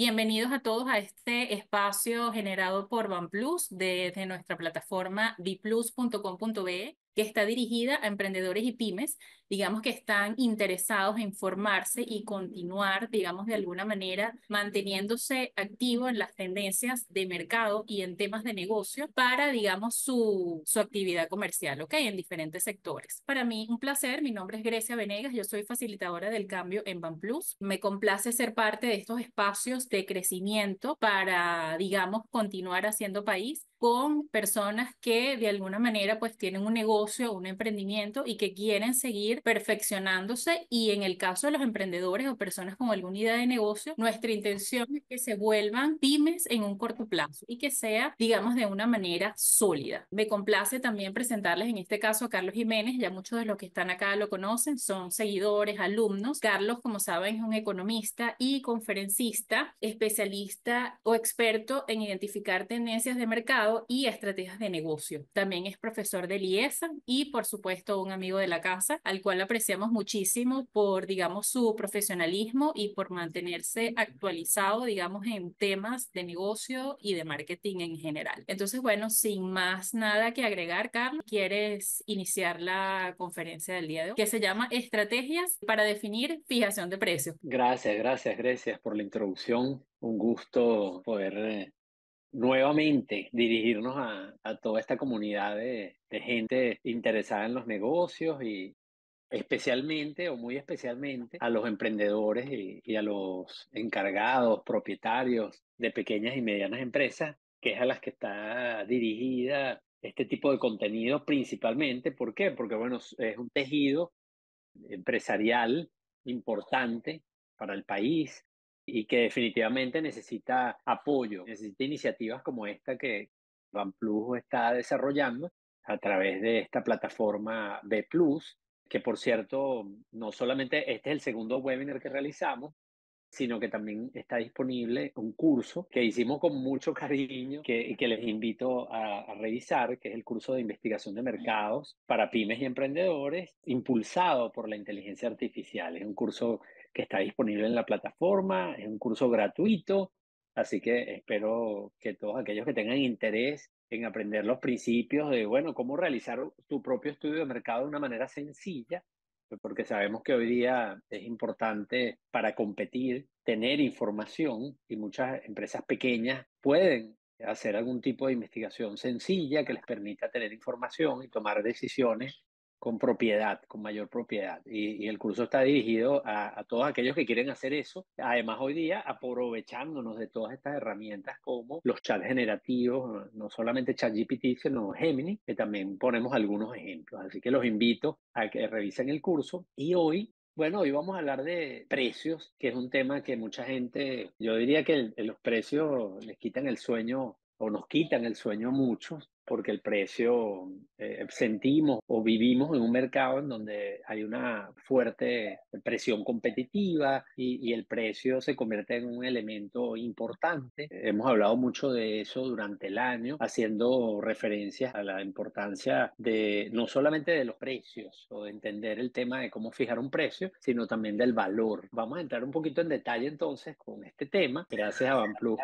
Bienvenidos a todos a este espacio generado por BanPlus desde nuestra plataforma biplus.com.be, que está dirigida a emprendedores y pymes, digamos que están interesados en formarse y continuar, digamos, de alguna manera manteniéndose activo en las tendencias de mercado y en temas de negocio para, digamos, su actividad comercial, ¿ok? En diferentes sectores. Para mí, un placer. Mi nombre es Grecia Venegas. Yo soy facilitadora del cambio en BanPlus. Me complace ser parte de estos espacios de crecimiento para, digamos, continuar haciendo país con personas que de alguna manera pues tienen un negocio, un emprendimiento y que quieren seguir perfeccionándose, y en el caso de los emprendedores o personas con alguna idea de negocio, nuestra intención es que se vuelvan pymes en un corto plazo y que sea, digamos, de una manera sólida. Me complace también presentarles en este caso a Carlos Jiménez. Ya muchos de los que están acá lo conocen, son seguidores, alumnos. Carlos, como saben, es un economista y conferencista, especialista o experto en identificar tendencias de mercado y estrategias de negocio. También es profesor del IESA y, por supuesto, un amigo de la casa, al cual apreciamos muchísimo por, digamos, su profesionalismo y por mantenerse actualizado, digamos, en temas de negocio y de marketing en general. Entonces, bueno, sin más nada que agregar, Carlos, ¿quieres iniciar la conferencia del día de hoy, que se llama Estrategias para definir fijación de precios? Gracias por la introducción. Un gusto poder nuevamente dirigirnos a toda esta comunidad de gente interesada en los negocios y especialmente o muy especialmente a los emprendedores y a los encargados, propietarios de pequeñas y medianas empresas, que es a las que está dirigida este tipo de contenido principalmente. ¿Por qué? Porque, bueno, es un tejido empresarial importante para el país y que definitivamente necesita apoyo, necesita iniciativas como esta que BanPlus está desarrollando a través de esta plataforma B Plus, que por cierto, no solamente este es el segundo webinar que realizamos, sino que también está disponible un curso que hicimos con mucho cariño y que les invito a revisar, que es el curso de investigación de mercados para pymes y emprendedores, impulsado por la inteligencia artificial. Es un curso que está disponible en la plataforma, es un curso gratuito, así que espero que todos aquellos que tengan interés en aprender los principios de, bueno, cómo realizar tu propio estudio de mercado de una manera sencilla, porque sabemos que hoy día es importante para competir tener información, y muchas empresas pequeñas pueden hacer algún tipo de investigación sencilla que les permita tener información y tomar decisiones con propiedad, con mayor propiedad. Y el curso está dirigido a todos aquellos que quieren hacer eso. Además, hoy día, aprovechándonos de todas estas herramientas como los chats generativos, no solamente ChatGPT, sino Gemini, que también ponemos algunos ejemplos. Así que los invito a que revisen el curso. Y hoy, bueno, hoy vamos a hablar de precios, que es un tema que mucha gente, yo diría que los precios les quitan el sueño o nos quitan el sueño a muchos, porque el precio, sentimos o vivimos en un mercado en donde hay una fuerte presión competitiva y el precio se convierte en un elemento importante. Hemos hablado mucho de eso durante el año, haciendo referencias a la importancia de no solamente de los precios o de entender el tema de cómo fijar un precio, sino también del valor. Vamos a entrar un poquito en detalle entonces con este tema. Gracias a OnePlus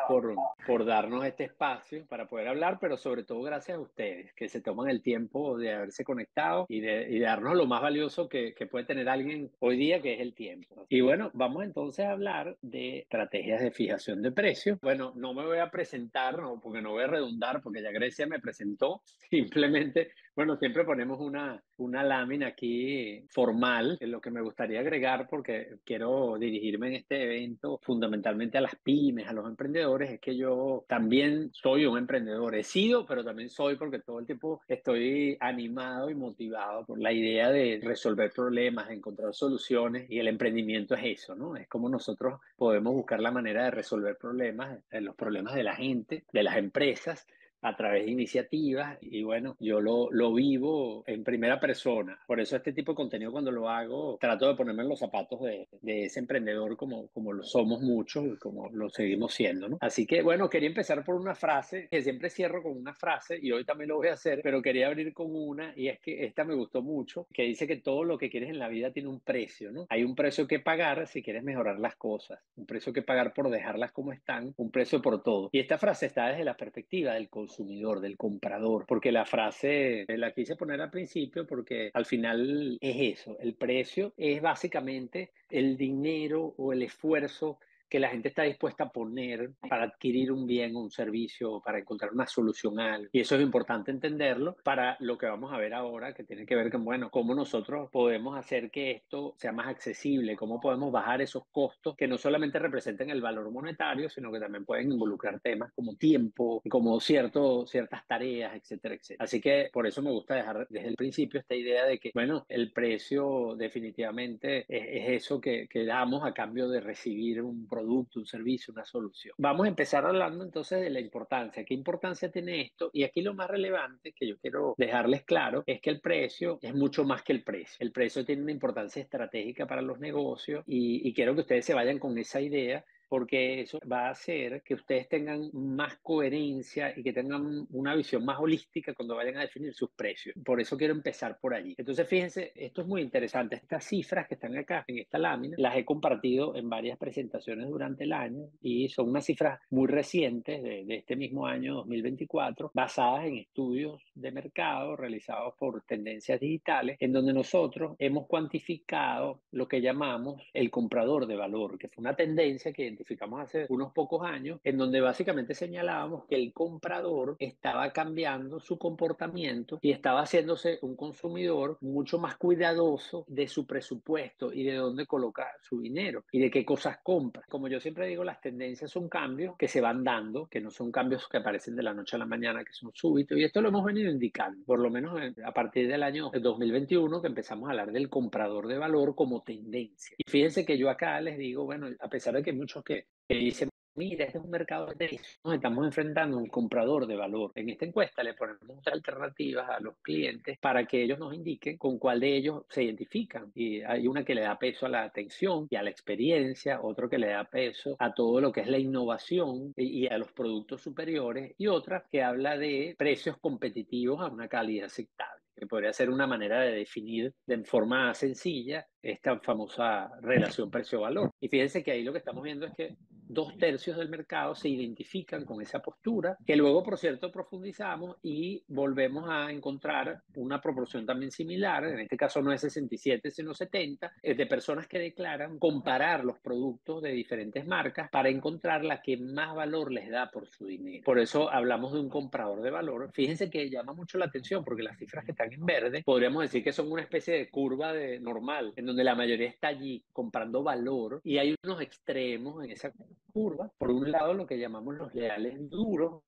por darnos este espacio para poder hablar, pero sobre todo gracias a ustedes que se toman el tiempo de haberse conectado y de darnos lo más valioso que puede tener alguien hoy día, que es el tiempo. Y bueno, vamos entonces a hablar de estrategias de fijación de precios. Bueno, no me voy a presentar, no, porque no voy a redundar, porque ya Grecia me presentó. Simplemente, bueno, siempre ponemos una lámina aquí formal, en lo que me gustaría agregar, porque quiero dirigirme en este evento fundamentalmente a las pymes, a los emprendedores, es que yo también soy un emprendedor. He sido, pero también soy, porque todo el tiempo estoy animado y motivado por la idea de resolver problemas, de encontrar soluciones, y el emprendimiento es eso, ¿no? Es como nosotros podemos buscar la manera de resolver problemas, los problemas de la gente, de las empresas, a través de iniciativas y bueno, yo lo vivo en primera persona. Por eso este tipo de contenido cuando lo hago, trato de ponerme en los zapatos de ese emprendedor como lo somos muchos y como lo seguimos siendo, ¿no? Así que bueno, quería empezar por una frase, que siempre cierro con una frase y hoy también lo voy a hacer, pero quería abrir con una y es que esta me gustó mucho, que dice que todo lo que quieres en la vida tiene un precio, ¿no? Hay un precio que pagar si quieres mejorar las cosas, un precio que pagar por dejarlas como están, un precio por todo. Y esta frase está desde la perspectiva del consumidor, del comprador, porque la frase la quise poner al principio porque al final es eso, el precio es básicamente el dinero o el esfuerzo que la gente está dispuesta a poner para adquirir un bien o un servicio, para encontrar una solución a algo. Y eso es importante entenderlo para lo que vamos a ver ahora, que tiene que ver con, bueno, cómo nosotros podemos hacer que esto sea más accesible, cómo podemos bajar esos costos que no solamente representen el valor monetario, sino que también pueden involucrar temas como tiempo, como ciertas tareas, etcétera, etcétera. Así que por eso me gusta dejar desde el principio esta idea de que, bueno, el precio definitivamente es eso que damos a cambio de recibir un producto, un servicio, una solución. Vamos a empezar hablando entonces de la importancia. ¿Qué importancia tiene esto? Y aquí lo más relevante que yo quiero dejarles claro es que el precio es mucho más que el precio. El precio tiene una importancia estratégica para los negocios y quiero que ustedes se vayan con esa idea porque eso va a hacer que ustedes tengan más coherencia y que tengan una visión más holística cuando vayan a definir sus precios. Por eso quiero empezar por allí. Entonces, fíjense, esto es muy interesante. Estas cifras que están acá en esta lámina las he compartido en varias presentaciones durante el año y son unas cifras muy recientes de este mismo año 2024, basadas en estudios de mercado realizados por Tendencias Digitales, en donde nosotros hemos cuantificado lo que llamamos el comprador de valor, que fue una tendencia que identificamos hace unos pocos años, en donde básicamente señalábamos que el comprador estaba cambiando su comportamiento y estaba haciéndose un consumidor mucho más cuidadoso de su presupuesto y de dónde coloca su dinero y de qué cosas compra. Como yo siempre digo, las tendencias son cambios que se van dando, que no son cambios que aparecen de la noche a la mañana, que son súbitos, y esto lo hemos venido indicando, por lo menos a partir del año 2021, que empezamos a hablar del comprador de valor como tendencia. Y fíjense que yo acá les digo, bueno, a pesar de que hay muchos que dicen, mira, este es un mercado de precios, nos estamos enfrentando a un comprador de valor. En esta encuesta le ponemos alternativas a los clientes para que ellos nos indiquen con cuál de ellos se identifican. Y hay una que le da peso a la atención y a la experiencia, otro que le da peso a todo lo que es la innovación y a los productos superiores, y otra que habla de precios competitivos a una calidad aceptable, que podría ser una manera de definir de forma sencilla esta famosa relación precio-valor. Y fíjense que ahí lo que estamos viendo es que 2/3 del mercado se identifican con esa postura, que luego, por cierto, profundizamos y volvemos a encontrar una proporción también similar, en este caso no es 67, sino 70, de personas que declaran comparar los productos de diferentes marcas para encontrar la que más valor les da por su dinero. Por eso hablamos de un comprador de valor. Fíjense que llama mucho la atención porque las cifras que están en verde, podríamos decir que son una especie de curva de normal, en donde la mayoría está allí comprando valor y hay unos extremos en esa curva. Por un lado, lo que llamamos los leales duros,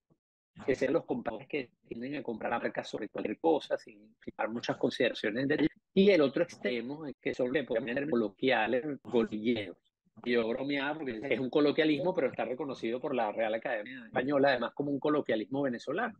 que sean los compradores que tienden a comprar marcas sobre cualquier cosa sin tomar muchas consideraciones de ello. Y el otro extremo, que son los que podemos tener coloquiales, golilleros. Y yo bromeaba porque es un coloquialismo, pero está reconocido por la Real Academia Española, además como un coloquialismo venezolano,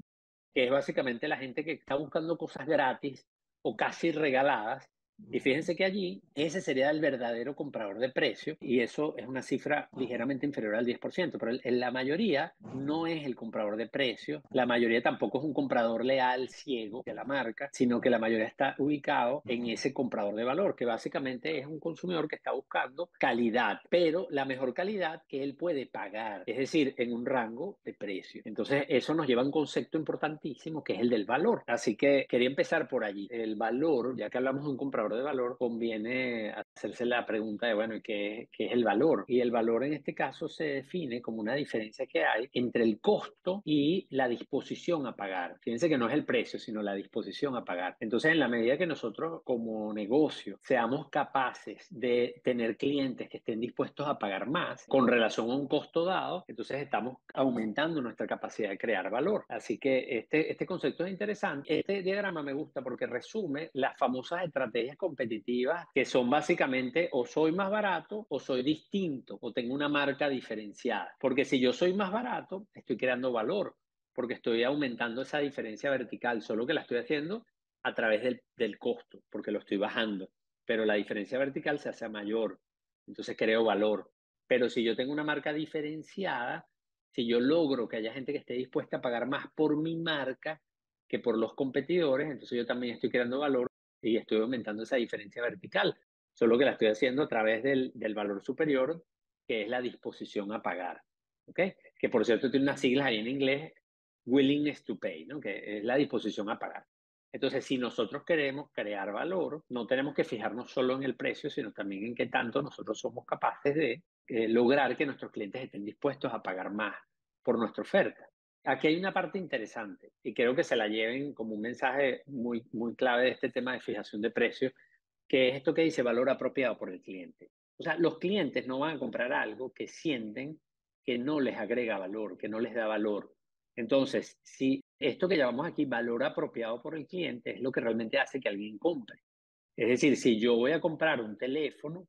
que es básicamente la gente que está buscando cosas gratis o casi regaladas. Y fíjense que allí ese sería el verdadero comprador de precio y eso es una cifra ligeramente inferior al 10%, pero en la mayoría no es el comprador de precio, la mayoría tampoco es un comprador leal, ciego de la marca, sino que la mayoría está ubicado en ese comprador de valor, que básicamente es un consumidor que está buscando calidad, pero la mejor calidad que él puede pagar, es decir, en un rango de precio. Entonces eso nos lleva a un concepto importantísimo que es el del valor. Así que quería empezar por allí. El valor, ya que hablamos de un comprador de valor, conviene hacerse la pregunta de, bueno, ¿qué es el valor? Y el valor en este caso se define como una diferencia que hay entre el costo y la disposición a pagar. Fíjense que no es el precio, sino la disposición a pagar. Entonces, en la medida que nosotros como negocio seamos capaces de tener clientes que estén dispuestos a pagar más con relación a un costo dado, entonces estamos aumentando nuestra capacidad de crear valor. Así que este concepto es interesante. Este diagrama me gusta porque resume las famosas estrategias competitivas que son básicamente o soy más barato o soy distinto o tengo una marca diferenciada. Porque si yo soy más barato, estoy creando valor porque estoy aumentando esa diferencia vertical, solo que la estoy haciendo a través del costo, porque lo estoy bajando, pero la diferencia vertical se hace mayor, entonces creo valor. Pero si yo tengo una marca diferenciada, si yo logro que haya gente que esté dispuesta a pagar más por mi marca que por los competidores, entonces yo también estoy creando valor y estoy aumentando esa diferencia vertical, solo que la estoy haciendo a través del valor superior, que es la disposición a pagar. ¿Ok? Que por cierto tiene unas siglas ahí en inglés, willingness to pay, ¿no? Que es la disposición a pagar. Entonces, si nosotros queremos crear valor, no tenemos que fijarnos solo en el precio, sino también en qué tanto nosotros somos capaces de lograr que nuestros clientes estén dispuestos a pagar más por nuestra oferta. Aquí hay una parte interesante y creo que se la lleven como un mensaje muy, muy clave de este tema de fijación de precios, que es esto que dice valor apropiado por el cliente. O sea, los clientes no van a comprar algo que sienten que no les agrega valor, que no les da valor. Entonces, si esto que llamamos aquí valor apropiado por el cliente es lo que realmente hace que alguien compre. Es decir, si yo voy a comprar un teléfono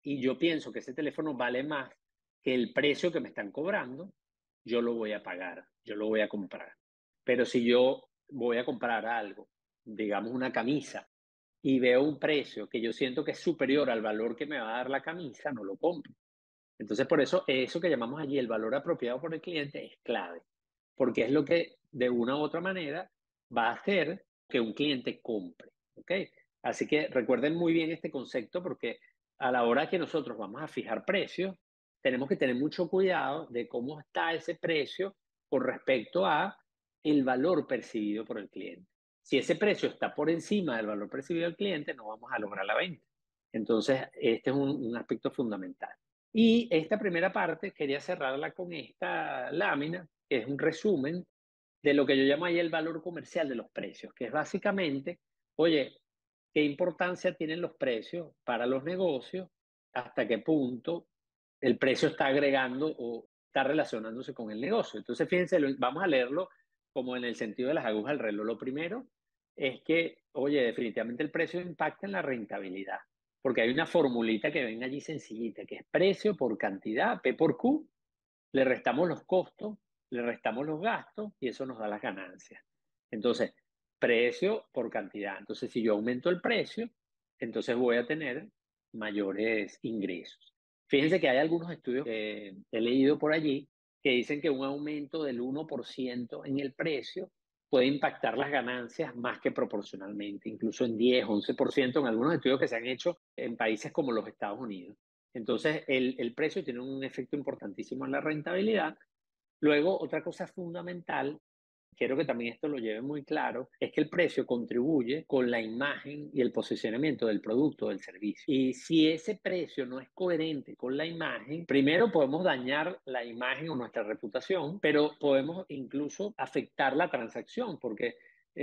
y yo pienso que ese teléfono vale más que el precio que me están cobrando, yo lo voy a pagar, yo lo voy a comprar. Pero si yo voy a comprar algo, digamos una camisa, y veo un precio que yo siento que es superior al valor que me va a dar la camisa, no lo compro. Entonces, por eso que llamamos allí el valor apropiado por el cliente es clave, porque es lo que de una u otra manera va a hacer que un cliente compre. ¿Ok? Así que recuerden muy bien este concepto porque a la hora que nosotros vamos a fijar precios, tenemos que tener mucho cuidado de cómo está ese precio con respecto a el valor percibido por el cliente. Si ese precio está por encima del valor percibido del cliente, no vamos a lograr la venta. Entonces, este es un aspecto fundamental. Y esta primera parte quería cerrarla con esta lámina, que es un resumen de lo que yo llamo ahí el valor comercial de los precios, que es básicamente, oye, ¿qué importancia tienen los precios para los negocios? ¿Hasta qué punto el precio está agregando o está relacionándose con el negocio? Entonces, fíjense, vamos a leerlo como en el sentido de las agujas del reloj. Lo primero es que, oye, definitivamente el precio impacta en la rentabilidad, porque hay una formulita que ven allí sencillita, que es precio por cantidad, P por Q, le restamos los costos, le restamos los gastos y eso nos da las ganancias. Entonces, precio por cantidad. Entonces, si yo aumento el precio, entonces voy a tener mayores ingresos. Fíjense que hay algunos estudios que he leído por allí que dicen que un aumento del 1% en el precio puede impactar las ganancias más que proporcionalmente, incluso en 10, 11% en algunos estudios que se han hecho en países como los Estados Unidos. Entonces, el precio tiene un efecto importantísimo en la rentabilidad. Luego, otra cosa fundamental, quiero que también esto lo lleven muy claro, es que el precio contribuye con la imagen y el posicionamiento del producto o del servicio. Y si ese precio no es coherente con la imagen, primero podemos dañar la imagen o nuestra reputación, pero podemos incluso afectar la transacción, porque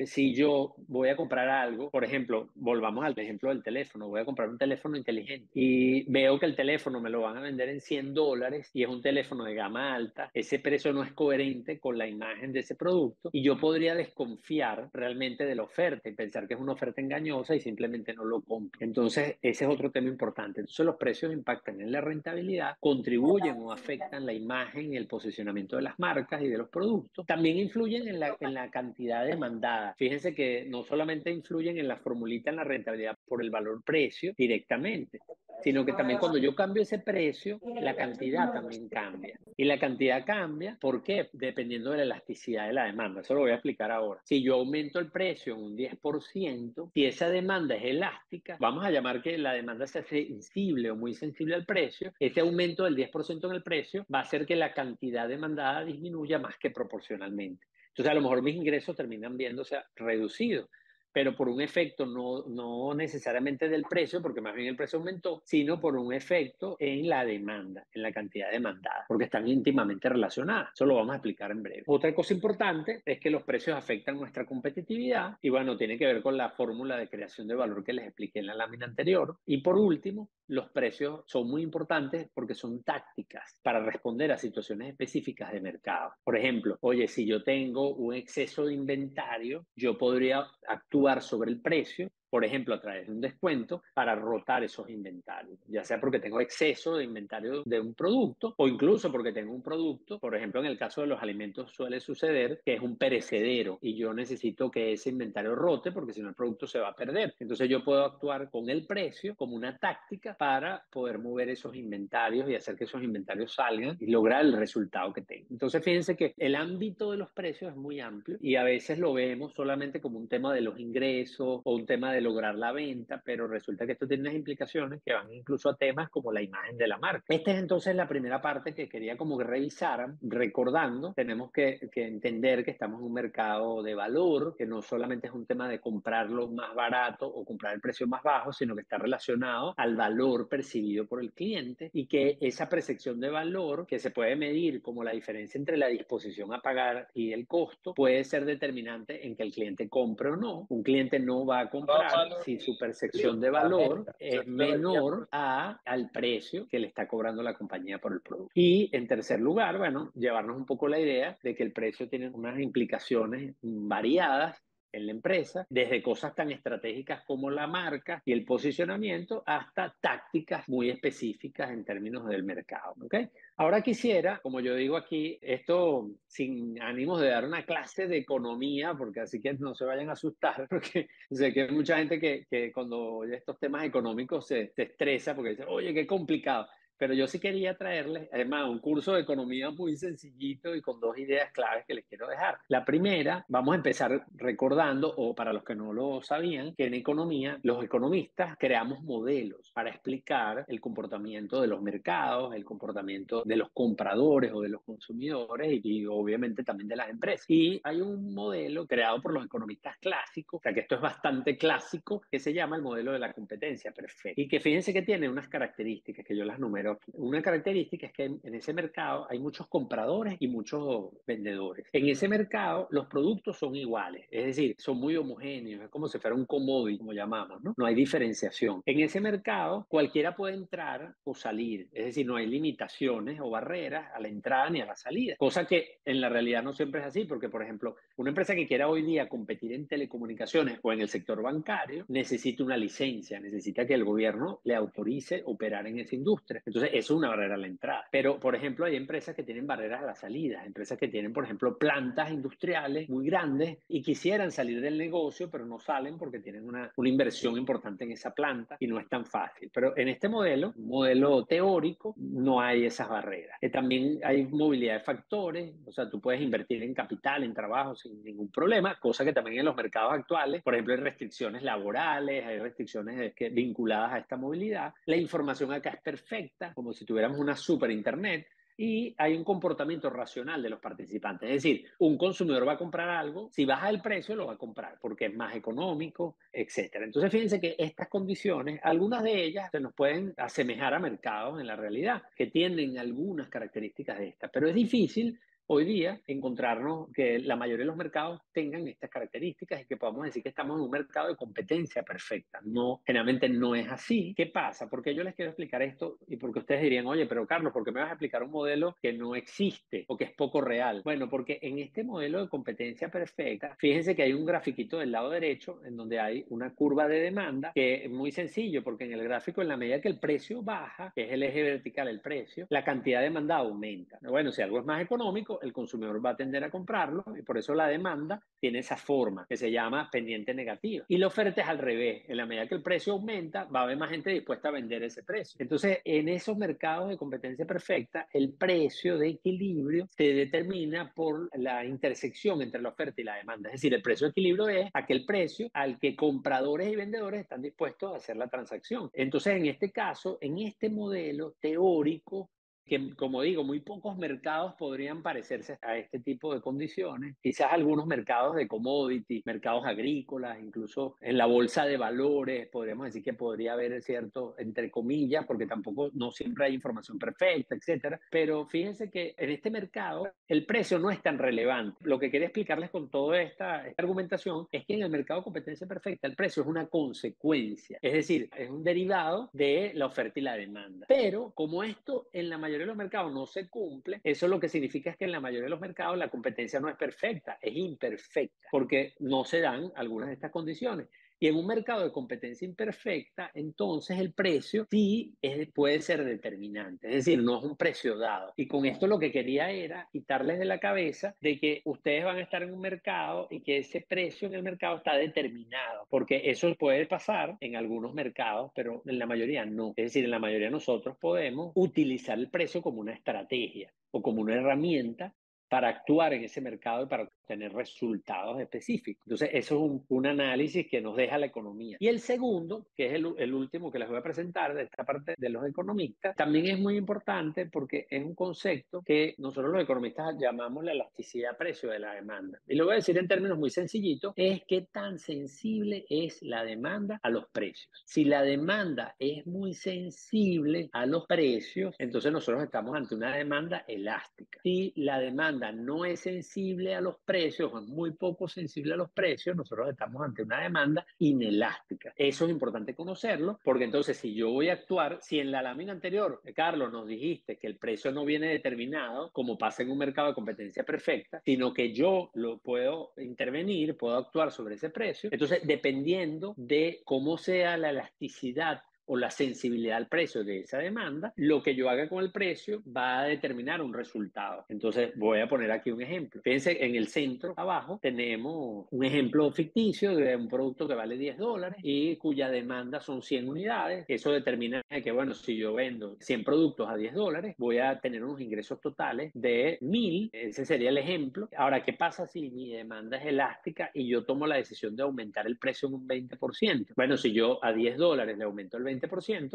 si yo voy a comprar algo, por ejemplo, volvamos al ejemplo del teléfono, voy a comprar un teléfono inteligente y veo que el teléfono me lo van a vender en $100 y es un teléfono de gama alta, ese precio no es coherente con la imagen de ese producto y yo podría desconfiar realmente de la oferta y pensar que es una oferta engañosa y simplemente no lo compro. Entonces, ese es otro tema importante. Entonces, los precios impactan en la rentabilidad, contribuyen o afectan la imagen y el posicionamiento de las marcas y de los productos. También influyen en la cantidad demandada. Fíjense que no solamente influyen en la formulita en la rentabilidad por el valor precio directamente, sino que también cuando yo cambio ese precio, la cantidad también cambia. Y la cantidad cambia, ¿por qué? Dependiendo de la elasticidad de la demanda. Eso lo voy a explicar ahora. Si yo aumento el precio en un 10%, si esa demanda es elástica, vamos a llamar que la demanda sea sensible o muy sensible al precio, ese aumento del 10% en el precio va a hacer que la cantidad demandada disminuya más que proporcionalmente. Entonces, a lo mejor mis ingresos terminan viéndose reducidos, pero por un efecto no necesariamente del precio, porque más bien el precio aumentó, sino por un efecto en la demanda, en la cantidad demandada, porque están íntimamente relacionadas. Eso lo vamos a explicar en breve. Otra cosa importante es que los precios afectan nuestra competitividad y bueno, tiene que ver con la fórmula de creación de valor que les expliqué en la lámina anterior. Y por último, los precios son muy importantes porque son tácticas para responder a situaciones específicas de mercado. Por ejemplo, oye, si yo tengo un exceso de inventario, yo podría actuar sobre el precio por ejemplo, a través de un descuento para rotar esos inventarios, ya sea porque tengo exceso de inventario de un producto o incluso porque tengo un producto, por ejemplo, en el caso de los alimentos suele suceder que es un perecedero y yo necesito que ese inventario rote porque si no el producto se va a perder. Entonces yo puedo actuar con el precio como una táctica para poder mover esos inventarios y hacer que esos inventarios salgan y lograr el resultado que tengo. Entonces fíjense que el ámbito de los precios es muy amplio y a veces lo vemos solamente como un tema de los ingresos o un tema de lograr la venta, pero resulta que esto tiene unas implicaciones que van incluso a temas como la imagen de la marca. Esta es entonces la primera parte que quería como que revisaran, recordando, tenemos que entender que estamos en un mercado de valor, que no solamente es un tema de comprarlo más barato o comprar el precio más bajo, sino que está relacionado al valor percibido por el cliente y que esa percepción de valor que se puede medir como la diferencia entre la disposición a pagar y el costo puede ser determinante en que el cliente compre o no. Un cliente no va a comprar si su percepción de valor es menor al precio que le está cobrando la compañía por el producto. Y en tercer lugar, bueno, llevarnos un poco la idea de que el precio tiene unas implicaciones variadas en la empresa, desde cosas tan estratégicas como la marca y el posicionamiento hasta tácticas muy específicas en términos del mercado. ¿Ok? Ahora quisiera, como yo digo aquí, esto sin ánimos de dar una clase de economía, porque así que no se vayan a asustar, porque sé que hay mucha gente que cuando oye estos temas económicos se estresa porque dice, oye, qué complicado. Pero yo sí quería traerles, además, un curso de economía muy sencillito y con dos ideas claves que les quiero dejar. La primera, vamos a empezar recordando, o para los que no lo sabían, que en economía los economistas creamos modelos para explicar el comportamiento de los mercados, el comportamiento de los compradores o de los consumidores y obviamente también de las empresas. Y hay un modelo creado por los economistas clásicos, o sea que esto es bastante clásico, que se llama el modelo de la competencia perfecta. Y que fíjense que tiene unas características que yo las numero aquí. Una característica es que en ese mercado hay muchos compradores y muchos vendedores. En ese mercado los productos son iguales, es decir, son muy homogéneos, es como si fuera un commodity, como llamamos, ¿no? No hay diferenciación. En ese mercado cualquiera puede entrar o salir, es decir, no hay limitaciones o barreras a la entrada ni a la salida, cosa que en la realidad no siempre es así, porque por ejemplo, una empresa que quiera hoy día competir en telecomunicaciones o en el sector bancario necesita una licencia, necesita que el gobierno le autorice operar en esa industria. Entonces, eso es una barrera a la entrada. Pero, por ejemplo, hay empresas que tienen barreras a la salida, empresas que tienen, por ejemplo, plantas industriales muy grandes y quisieran salir del negocio, pero no salen porque tienen una inversión importante en esa planta y no es tan fácil. Pero en este modelo, un modelo teórico, no hay esas barreras. También hay movilidad de factores, o sea, tú puedes invertir en capital, en trabajo sin ningún problema, cosa que también en los mercados actuales, por ejemplo, hay restricciones laborales, hay restricciones vinculadas a esta movilidad. La información acá es perfecta, como si tuviéramos una super internet, y hay un comportamiento racional de los participantes. Es decir, un consumidor va a comprar algo, si baja el precio lo va a comprar porque es más económico, etcétera. Entonces, fíjense que estas condiciones, algunas de ellas se nos pueden asemejar a mercados en la realidad, que tienen algunas características de estas, pero es difícil hoy día encontrarnos que la mayoría de los mercados tengan estas características y que podamos decir que estamos en un mercado de competencia perfecta. No, generalmente no es así. ¿Qué pasa? Porque yo les quiero explicar esto y porque ustedes dirían, oye, pero Carlos, ¿por qué me vas a explicar un modelo que no existe o que es poco real? Bueno, porque en este modelo de competencia perfecta, fíjense que hay un grafiquito del lado derecho en donde hay una curva de demanda que es muy sencillo porque en el gráfico, en la medida que el precio baja, que es el eje vertical, el precio, la cantidad de demanda aumenta. Bueno, si algo es más económico, el consumidor va a tender a comprarlo y por eso la demanda tiene esa forma que se llama pendiente negativa. Y la oferta es al revés. En la medida que el precio aumenta, va a haber más gente dispuesta a vender ese precio. Entonces, en esos mercados de competencia perfecta, el precio de equilibrio se determina por la intersección entre la oferta y la demanda. Es decir, el precio de equilibrio es aquel precio al que compradores y vendedores están dispuestos a hacer la transacción. Entonces, en este caso, en este modelo teórico, que como digo, muy pocos mercados podrían parecerse a este tipo de condiciones. Quizás algunos mercados de commodities, mercados agrícolas, incluso en la bolsa de valores, podríamos decir que podría haber cierto, entre comillas, porque tampoco, no siempre hay información perfecta, etcétera. Pero fíjense que en este mercado el precio no es tan relevante. Lo que quería explicarles con toda esta argumentación es que en el mercado de competencia perfecta el precio es una consecuencia, es decir, es un derivado de la oferta y la demanda. Pero como esto en la mayoría de los mercados no se cumple, eso lo que significa es que en la mayoría de los mercados la competencia no es perfecta, es imperfecta, porque no se dan algunas de estas condiciones. Y en un mercado de competencia imperfecta, entonces el precio sí puede ser determinante, es decir, no es un precio dado. Y con esto lo que quería era quitarles de la cabeza de que ustedes van a estar en un mercado y que ese precio en el mercado está determinado, porque eso puede pasar en algunos mercados, pero en la mayoría no. Es decir, en la mayoría nosotros podemos utilizar el precio como una estrategia o como una herramienta para actuar en ese mercado y para obtener resultados específicos. Entonces, eso es un análisis que nos deja la economía. Y el segundo, que es el último que les voy a presentar de esta parte de los economistas, también es muy importante porque es un concepto que nosotros los economistas llamamos la elasticidad precio de la demanda. Y lo voy a decir en términos muy sencillitos, es qué tan sensible es la demanda a los precios. Si la demanda es muy sensible a los precios, entonces nosotros estamos ante una demanda elástica. Si la demanda no es sensible a los precios o es muy poco sensible a los precios, nosotros estamos ante una demanda inelástica. Eso es importante conocerlo, porque entonces si yo voy a actuar, si en la lámina anterior, Carlos, nos dijiste que el precio no viene determinado, como pasa en un mercado de competencia perfecta, sino que yo lo puedo intervenir, puedo actuar sobre ese precio, entonces dependiendo de cómo sea la elasticidad o la sensibilidad al precio de esa demanda, lo que yo haga con el precio va a determinar un resultado. Entonces voy a poner aquí un ejemplo. Fíjense, en el centro abajo tenemos un ejemplo ficticio de un producto que vale $10 y cuya demanda son 100 unidades. Eso determina que, bueno, si yo vendo 100 productos a $10, voy a tener unos ingresos totales de 1.000. Ese sería el ejemplo. Ahora, ¿qué pasa si mi demanda es elástica y yo tomo la decisión de aumentar el precio en un 20%? Bueno, si yo a $10 le aumento el 20%,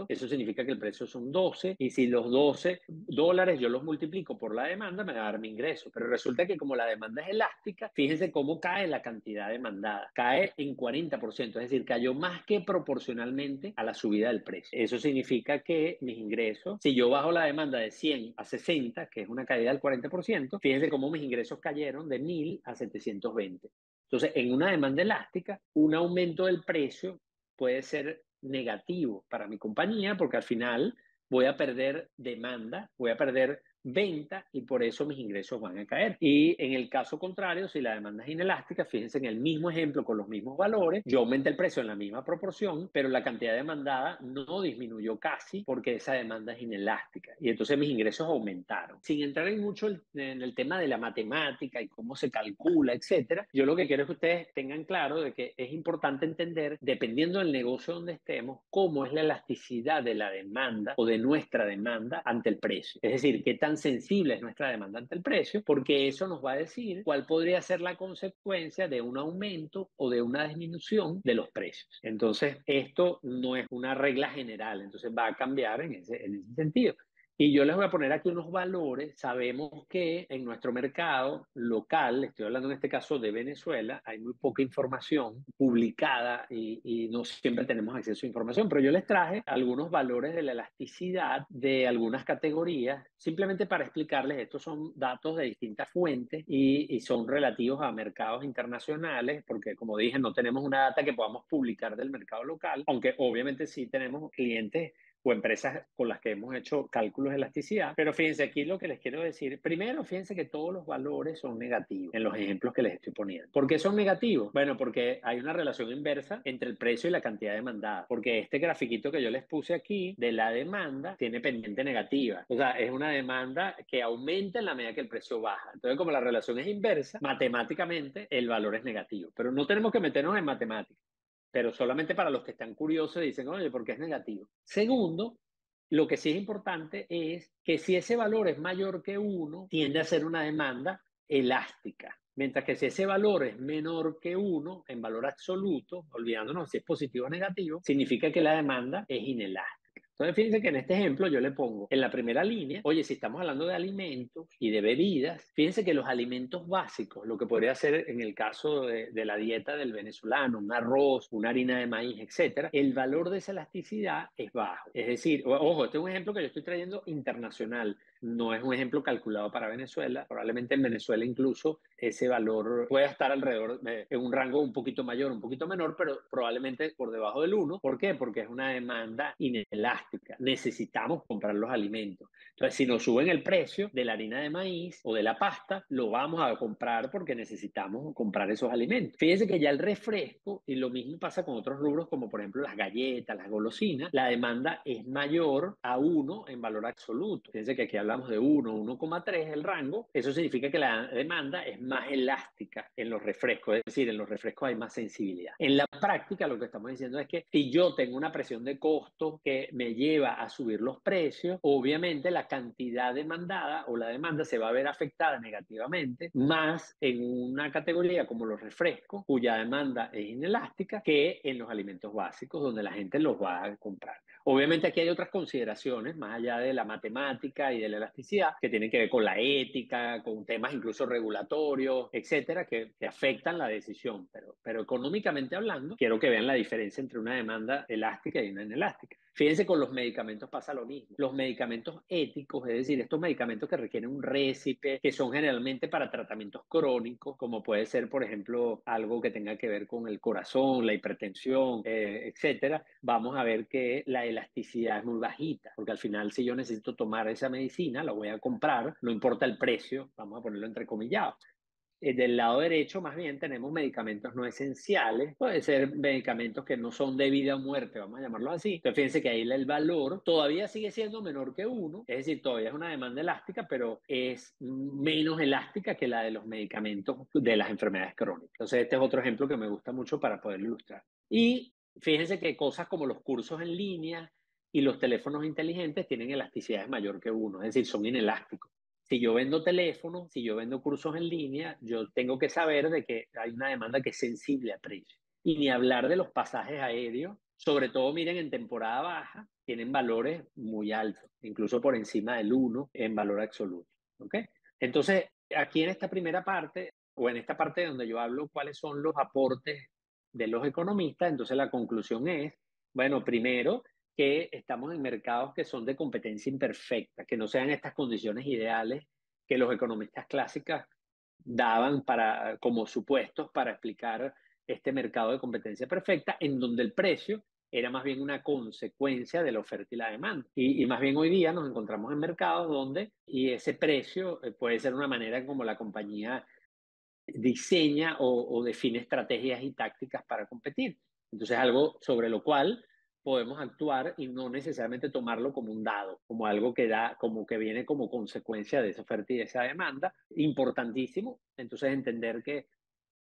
eso significa que el precio son 12, y si los $12 yo los multiplico por la demanda, me va a dar mi ingreso. Pero resulta que como la demanda es elástica, fíjense cómo cae la cantidad demandada. Cae en 40%, es decir, cayó más que proporcionalmente a la subida del precio. Eso significa que mis ingresos, si yo bajo la demanda de 100 a 60, que es una caída del 40%, fíjense cómo mis ingresos cayeron de 1.000 a 720. Entonces, en una demanda elástica, un aumento del precio puede ser negativo para mi compañía porque al final voy a perder demanda, voy a perder venta y por eso mis ingresos van a caer. Y en el caso contrario, si la demanda es inelástica, fíjense en el mismo ejemplo con los mismos valores, yo aumenté el precio en la misma proporción, pero la cantidad demandada no disminuyó casi porque esa demanda es inelástica y entonces mis ingresos aumentaron. Sin entrar en mucho en el tema de la matemática y cómo se calcula, etcétera, yo lo que quiero es que ustedes tengan claro de que es importante entender, dependiendo del negocio donde estemos, cómo es la elasticidad de la demanda o de nuestra demanda ante el precio. Es decir, qué tan sensible es nuestra demanda ante el precio, porque eso nos va a decir cuál podría ser la consecuencia de un aumento o de una disminución de los precios. Entonces, esto no es una regla general, entonces va a cambiar en ese sentido. Y yo les voy a poner aquí unos valores. Sabemos que en nuestro mercado local, estoy hablando en este caso de Venezuela, hay muy poca información publicada y no siempre tenemos acceso a información, pero yo les traje algunos valores de la elasticidad de algunas categorías, simplemente para explicarles, estos son datos de distintas fuentes y son relativos a mercados internacionales, porque como dije, no tenemos una data que podamos publicar del mercado local, aunque obviamente sí tenemos clientes o empresas con las que hemos hecho cálculos de elasticidad. Pero fíjense, aquí lo que les quiero decir, primero, fíjense que todos los valores son negativos en los ejemplos que les estoy poniendo. ¿Por qué son negativos? Bueno, porque hay una relación inversa entre el precio y la cantidad demandada, porque este grafiquito que yo les puse aquí de la demanda tiene pendiente negativa, o sea, es una demanda que aumenta en la medida que el precio baja. Entonces, como la relación es inversa, matemáticamente el valor es negativo, pero no tenemos que meternos en matemáticas, pero solamente para los que están curiosos y dicen, oye, ¿por qué es negativo? Segundo, lo que sí es importante es que si ese valor es mayor que 1, tiende a ser una demanda elástica. Mientras que si ese valor es menor que 1 en valor absoluto, olvidándonos si es positivo o negativo, significa que la demanda es inelástica. Entonces, fíjense que en este ejemplo yo le pongo en la primera línea, oye, si estamos hablando de alimentos y de bebidas, fíjense que los alimentos básicos, lo que podría ser en el caso de la dieta del venezolano, un arroz, una harina de maíz, etcétera, el valor de esa elasticidad es bajo. Es decir, ojo, este es un ejemplo que yo estoy trayendo internacional. no es un ejemplo calculado para Venezuela. Probablemente en Venezuela incluso ese valor pueda estar alrededor en un rango un poquito mayor, un poquito menor, pero probablemente por debajo del uno. ¿Por qué? Porque es una demanda inelástica. Necesitamos comprar los alimentos. Entonces, si nos suben el precio de la harina de maíz o de la pasta, lo vamos a comprar porque necesitamos comprar esos alimentos. Fíjense que ya el refresco, y lo mismo pasa con otros rubros como por ejemplo las galletas, las golosinas, la demanda es mayor a uno en valor absoluto. Fíjense que aquí hablamos de 1, 1,3 el rango. Eso significa que la demanda es más elástica en los refrescos, es decir, en los refrescos hay más sensibilidad. En la práctica lo que estamos diciendo es que si yo tengo una presión de costos que me lleva a subir los precios, obviamente la cantidad demandada o la demanda se va a ver afectada negativamente, más en una categoría como los refrescos, cuya demanda es inelástica, que en los alimentos básicos, donde la gente los va a comprar. Obviamente aquí hay otras consideraciones, más allá de la matemática y de la elasticidad, que tienen que ver con la ética, con temas incluso regulatorios, etcétera, que afectan la decisión. Pero económicamente hablando, quiero que vean la diferencia entre una demanda elástica y una inelástica. Fíjense, con los medicamentos pasa lo mismo. Los medicamentos éticos, es decir, estos medicamentos que requieren un récipe, que son generalmente para tratamientos crónicos, como puede ser, por ejemplo, algo que tenga que ver con el corazón, la hipertensión, etcétera, vamos a ver que la elasticidad es muy bajita, porque al final si yo necesito tomar esa medicina, la voy a comprar, no importa el precio, vamos a ponerlo entrecomillado. Del lado derecho, más bien, tenemos medicamentos no esenciales, puede ser medicamentos que no son de vida o muerte, vamos a llamarlo así. Entonces, fíjense que ahí el valor todavía sigue siendo menor que uno, es decir, todavía es una demanda elástica, pero es menos elástica que la de los medicamentos de las enfermedades crónicas. Entonces, este es otro ejemplo que me gusta mucho para poder ilustrar. Y fíjense que cosas como los cursos en línea y los teléfonos inteligentes tienen elasticidades mayor que uno, es decir, son inelásticos. Si yo vendo teléfonos, si yo vendo cursos en línea, yo tengo que saber de que hay una demanda que es sensible a precio. Y ni hablar de los pasajes aéreos, sobre todo miren en temporada baja, tienen valores muy altos, incluso por encima del uno en valor absoluto. ¿Ok? Entonces, aquí en esta primera parte, o en esta parte donde yo hablo cuáles son los aportes de los economistas, entonces la conclusión es, bueno, primero, que estamos en mercados que son de competencia imperfecta, que no sean estas condiciones ideales que los economistas clásicos daban para, como supuestos para explicar este mercado de competencia perfecta, en donde el precio era más bien una consecuencia de la oferta y la demanda. Y más bien hoy día nos encontramos en mercados donde, y ese precio puede ser una manera como la compañía diseña o define estrategias y tácticas para competir. Entonces, algo sobre lo cual podemos actuar y no necesariamente tomarlo como un dado, como algo que da, como que viene como consecuencia de esa oferta y de esa demanda. Importantísimo, entonces, entender que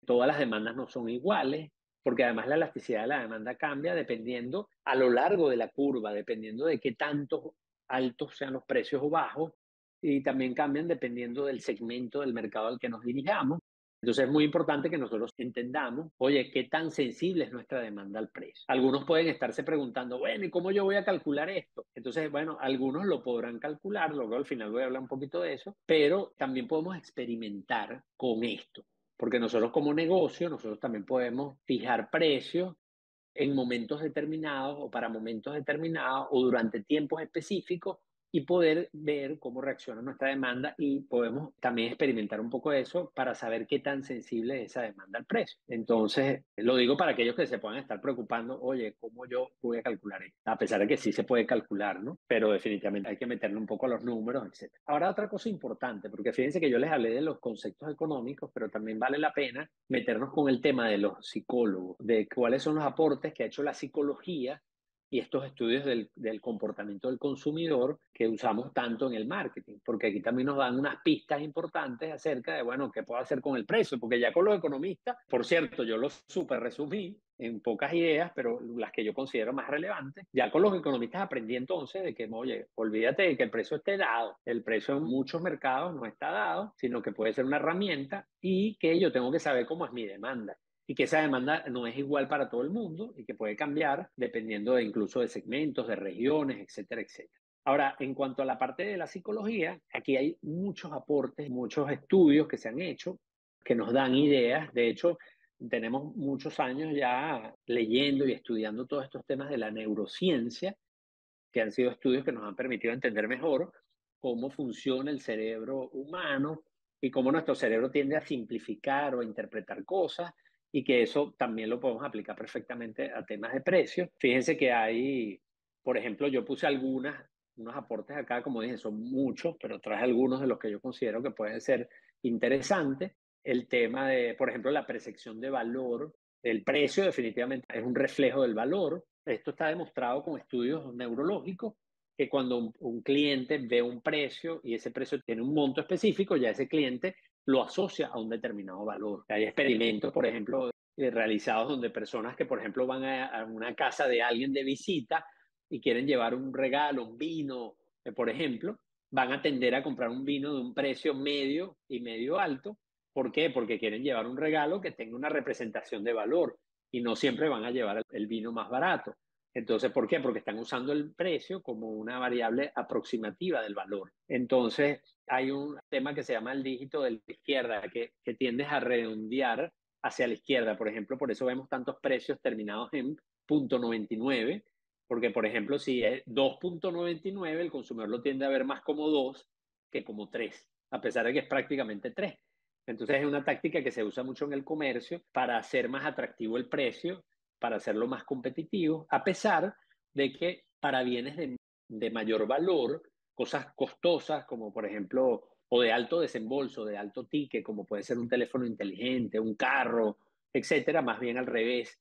todas las demandas no son iguales, porque además la elasticidad de la demanda cambia dependiendo a lo largo de la curva, dependiendo de qué tanto altos sean los precios o bajos, y también cambian dependiendo del segmento del mercado al que nos dirijamos. Entonces es muy importante que nosotros entendamos, oye, qué tan sensible es nuestra demanda al precio. Algunos pueden estarse preguntando, bueno, ¿y cómo yo voy a calcular esto? Entonces, bueno, algunos lo podrán calcular, luego al final voy a hablar un poquito de eso, pero también podemos experimentar con esto, porque nosotros como negocio, nosotros también podemos fijar precios en momentos determinados o para momentos determinados o durante tiempos específicos y poder ver cómo reacciona nuestra demanda, y podemos también experimentar un poco de eso para saber qué tan sensible es esa demanda al precio. Entonces, lo digo para aquellos que se puedan estar preocupando, oye, ¿cómo yo voy a calcular esto? A pesar de que sí se puede calcular, ¿no? Pero definitivamente hay que meterle un poco a los números, etc. Ahora, otra cosa importante, porque fíjense que yo les hablé de los conceptos económicos, pero también vale la pena meternos con el tema de los psicólogos, de cuáles son los aportes que ha hecho la psicología y estos estudios del comportamiento del consumidor que usamos tanto en el marketing, porque aquí también nos dan unas pistas importantes acerca de, bueno, qué puedo hacer con el precio, porque ya con los economistas, por cierto, yo los súper resumí en pocas ideas, pero las que yo considero más relevantes, ya con los economistas aprendí entonces de que, oye, olvídate de que el precio esté dado, el precio en muchos mercados no está dado, sino que puede ser una herramienta y que yo tengo que saber cómo es mi demanda y que esa demanda no es igual para todo el mundo y que puede cambiar dependiendo de incluso de segmentos, de regiones, etcétera, etcétera. Ahora, en cuanto a la parte de la psicología, aquí hay muchos aportes, muchos estudios que se han hecho que nos dan ideas. De hecho, tenemos muchos años ya leyendo y estudiando todos estos temas de la neurociencia, que han sido estudios que nos han permitido entender mejor cómo funciona el cerebro humano y cómo nuestro cerebro tiende a simplificar o a interpretar cosas y que eso también lo podemos aplicar perfectamente a temas de precios. Fíjense que hay, por ejemplo, yo puse unos aportes acá, como dije, son muchos, pero traje algunos de los que yo considero que pueden ser interesantes. El tema de, por ejemplo, la percepción de valor. El precio definitivamente es un reflejo del valor. Esto está demostrado con estudios neurológicos que cuando un cliente ve un precio y ese precio tiene un monto específico, ya ese cliente lo asocia a un determinado valor. Hay experimentos, por ejemplo, realizados donde personas que, por ejemplo, van a una casa de alguien de visita y quieren llevar un regalo, un vino, por ejemplo, van a tender a comprar un vino de un precio medio y medio alto. ¿Por qué? Porque quieren llevar un regalo que tenga una representación de valor y no siempre van a llevar el vino más barato. Entonces, ¿por qué? Porque están usando el precio como una variable aproximativa del valor. Entonces, hay un tema que se llama el dígito de la izquierda, que tiendes a redondear hacia la izquierda. Por ejemplo, por eso vemos tantos precios terminados en .99, porque, por ejemplo, si es 2.99, el consumidor lo tiende a ver más como 2 que como 3, a pesar de que es prácticamente 3. Entonces, es una táctica que se usa mucho en el comercio para hacer más atractivo el precio, para hacerlo más competitivo, a pesar de que para bienes de mayor valor, cosas costosas como por ejemplo, o de alto desembolso, de alto ticket, como puede ser un teléfono inteligente, un carro, etcétera, más bien al revés.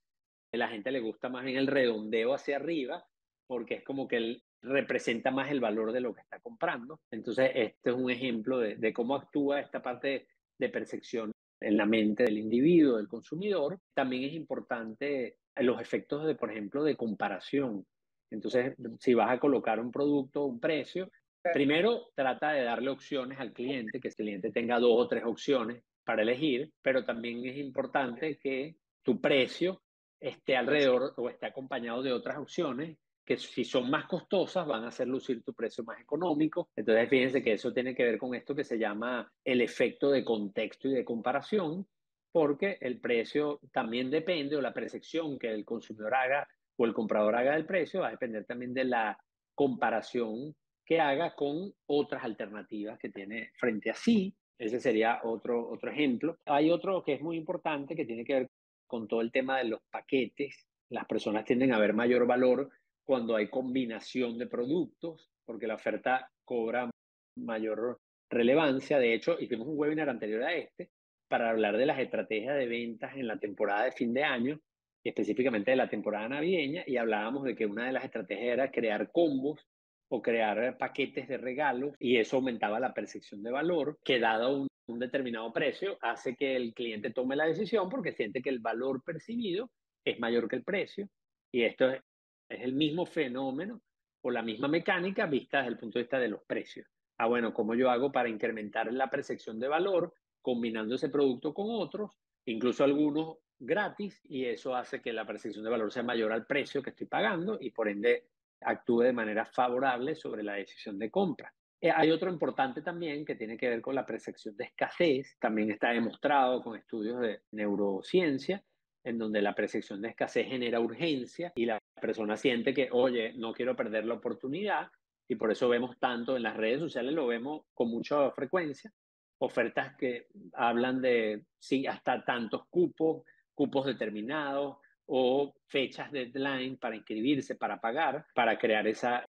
A la gente le gusta más bien el redondeo hacia arriba, porque es como que él representa más el valor de lo que está comprando. Entonces, este es un ejemplo de cómo actúa esta parte de percepción en la mente del individuo, del consumidor. También es importante los efectos de, por ejemplo, de comparación. Entonces, si vas a colocar un producto, un precio, primero trata de darle opciones al cliente, que el cliente tenga 2 o 3 opciones para elegir, pero también es importante que tu precio esté alrededor o esté acompañado de otras opciones que si son más costosas van a hacer lucir tu precio más económico. Entonces fíjense que eso tiene que ver con esto que se llama el efecto de contexto y de comparación, porque el precio también depende, o la percepción que el consumidor haga o el comprador haga del precio va a depender también de la comparación que haga con otras alternativas que tiene frente a sí. Ese sería otro ejemplo. Hay otro que es muy importante que tiene que ver con todo el tema de los paquetes. Las personas tienden a ver mayor valor cuando hay combinación de productos, porque la oferta cobra mayor relevancia. De hecho, hicimos un webinar anterior a este para hablar de las estrategias de ventas en la temporada de fin de año, específicamente de la temporada navideña, y hablábamos de que una de las estrategias era crear combos o crear paquetes de regalos, y eso aumentaba la percepción de valor, que dado un determinado precio, hace que el cliente tome la decisión porque siente que el valor percibido es mayor que el precio, y esto es el mismo fenómeno o la misma mecánica vista desde el punto de vista de los precios. Ah, bueno, ¿cómo yo hago para incrementar la percepción de valor combinando ese producto con otros, incluso algunos gratis, y eso hace que la percepción de valor sea mayor al precio que estoy pagando y por ende actúe de manera favorable sobre la decisión de compra? Hay otro importante también que tiene que ver con la percepción de escasez. También está demostrado con estudios de neurociencia, en donde la percepción de escasez genera urgencia y la persona siente que, oye, no quiero perder la oportunidad, y por eso vemos tanto en las redes sociales, lo vemos con mucha frecuencia, ofertas que hablan de, sí, hasta tantos cupos determinados o fechas deadline para inscribirse, para pagar, para crear esa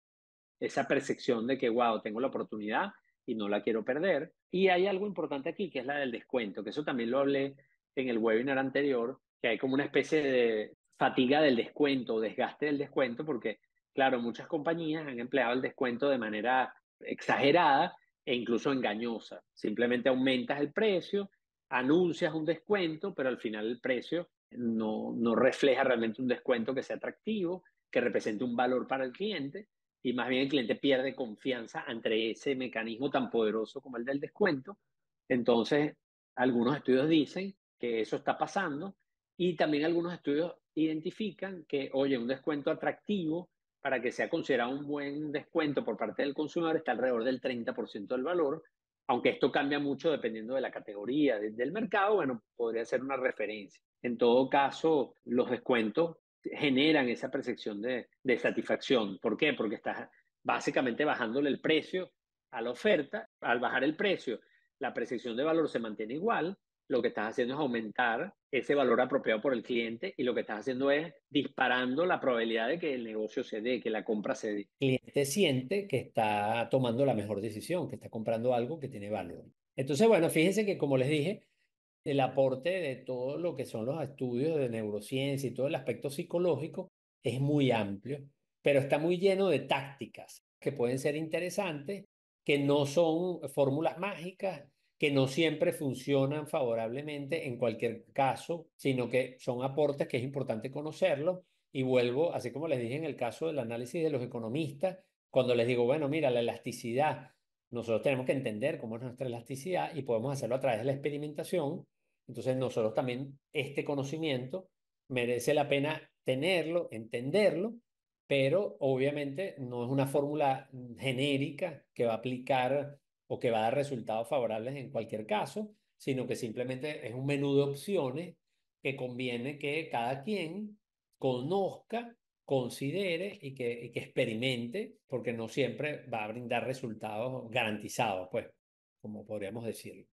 percepción de que, wow, tengo la oportunidad y no la quiero perder. Y hay algo importante aquí, que es la del descuento, que eso también lo hablé en el webinar anterior, que hay como una especie de fatiga del descuento, desgaste del descuento, porque, claro, muchas compañías han empleado el descuento de manera exagerada e incluso engañosa. Simplemente aumentas el precio, anuncias un descuento, pero al final el precio no refleja realmente un descuento que sea atractivo, que represente un valor para el cliente, y más bien el cliente pierde confianza ante ese mecanismo tan poderoso como el del descuento. Entonces, algunos estudios dicen que eso está pasando, y también algunos estudios identifican que, oye, un descuento atractivo para que sea considerado un buen descuento por parte del consumidor está alrededor del 30% del valor, aunque esto cambia mucho dependiendo de la categoría del mercado. Bueno, podría ser una referencia. En todo caso, los descuentos generan esa percepción de satisfacción. ¿Por qué? Porque estás básicamente bajándole el precio a la oferta, al bajar el precio, la percepción de valor se mantiene igual, lo que estás haciendo es aumentar ese valor apropiado por el cliente y lo que estás haciendo es disparando la probabilidad de que el negocio se dé, que la compra se dé. El cliente siente que está tomando la mejor decisión, que está comprando algo que tiene valor. Entonces, bueno, fíjense que como les dije, el aporte de todo lo que son los estudios de neurociencia y todo el aspecto psicológico es muy amplio, pero está muy lleno de tácticas que pueden ser interesantes, que no son fórmulas mágicas, que no siempre funcionan favorablemente en cualquier caso, sino que son aportes que es importante conocerlos. Y vuelvo, así como les dije en el caso del análisis de los economistas, cuando les digo, bueno, mira, la elasticidad, nosotros tenemos que entender cómo es nuestra elasticidad y podemos hacerlo a través de la experimentación. Entonces nosotros también este conocimiento merece la pena tenerlo, entenderlo, pero obviamente no es una fórmula genérica que va a aplicar o que va a dar resultados favorables en cualquier caso, sino que simplemente es un menú de opciones que conviene que cada quien conozca, considere y que experimente, porque no siempre va a brindar resultados garantizados, pues, como podríamos decirlo.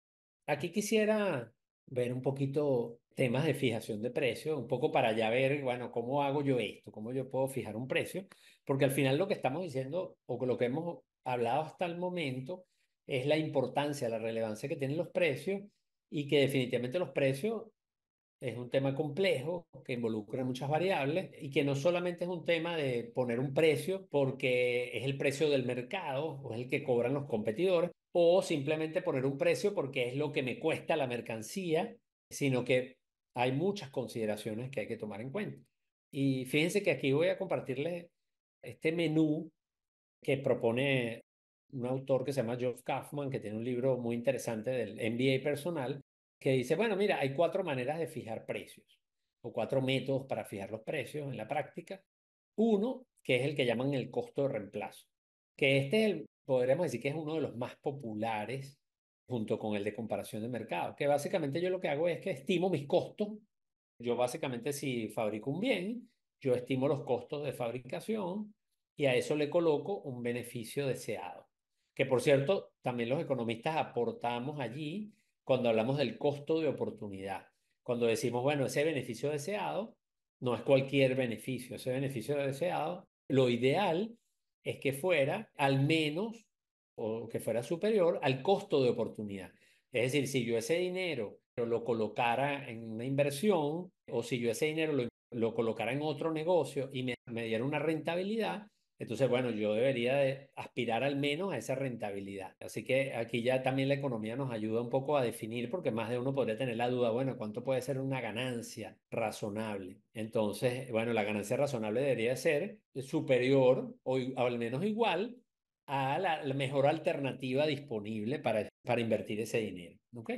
Aquí quisiera ver un poquito temas de fijación de precios, un poco para ya ver, bueno, cómo hago yo esto, cómo yo puedo fijar un precio, porque al final lo que estamos diciendo o lo que hemos hablado hasta el momento es la importancia, la relevancia que tienen los precios y que definitivamente los precios es un tema complejo que involucra muchas variables y que no solamente es un tema de poner un precio porque es el precio del mercado o es el que cobran los competidores o simplemente poner un precio porque es lo que me cuesta la mercancía, sino que hay muchas consideraciones que hay que tomar en cuenta. Y fíjense que aquí voy a compartirles este menú que propone un autor que se llama Geoff Kaufman, que tiene un libro muy interesante del MBA personal, que dice, bueno, mira, hay cuatro maneras de fijar precios o cuatro métodos para fijar los precios en la práctica. Uno, que es el que llaman el costo de reemplazo, que este es podríamos decir que es uno de los más populares junto con el de comparación de mercado, que básicamente yo lo que hago es que estimo mis costos. Yo básicamente si fabrico un bien, yo estimo los costos de fabricación y a eso le coloco un beneficio deseado. Que por cierto, también los economistas aportamos allí cuando hablamos del costo de oportunidad. Cuando decimos, bueno, ese beneficio deseado no es cualquier beneficio, ese beneficio deseado, lo ideal es que fuera al menos o que fuera superior al costo de oportunidad. Es decir, si yo ese dinero lo colocara en una inversión o si yo ese dinero lo colocara en otro negocio y me diera una rentabilidad, entonces, bueno, yo debería de aspirar al menos a esa rentabilidad. Así que aquí ya también la economía nos ayuda un poco a definir, porque más de uno podría tener la duda, bueno, ¿cuánto puede ser una ganancia razonable? Entonces, bueno, la ganancia razonable debería ser superior o al menos igual a la mejor alternativa disponible para invertir ese dinero. ¿Ok?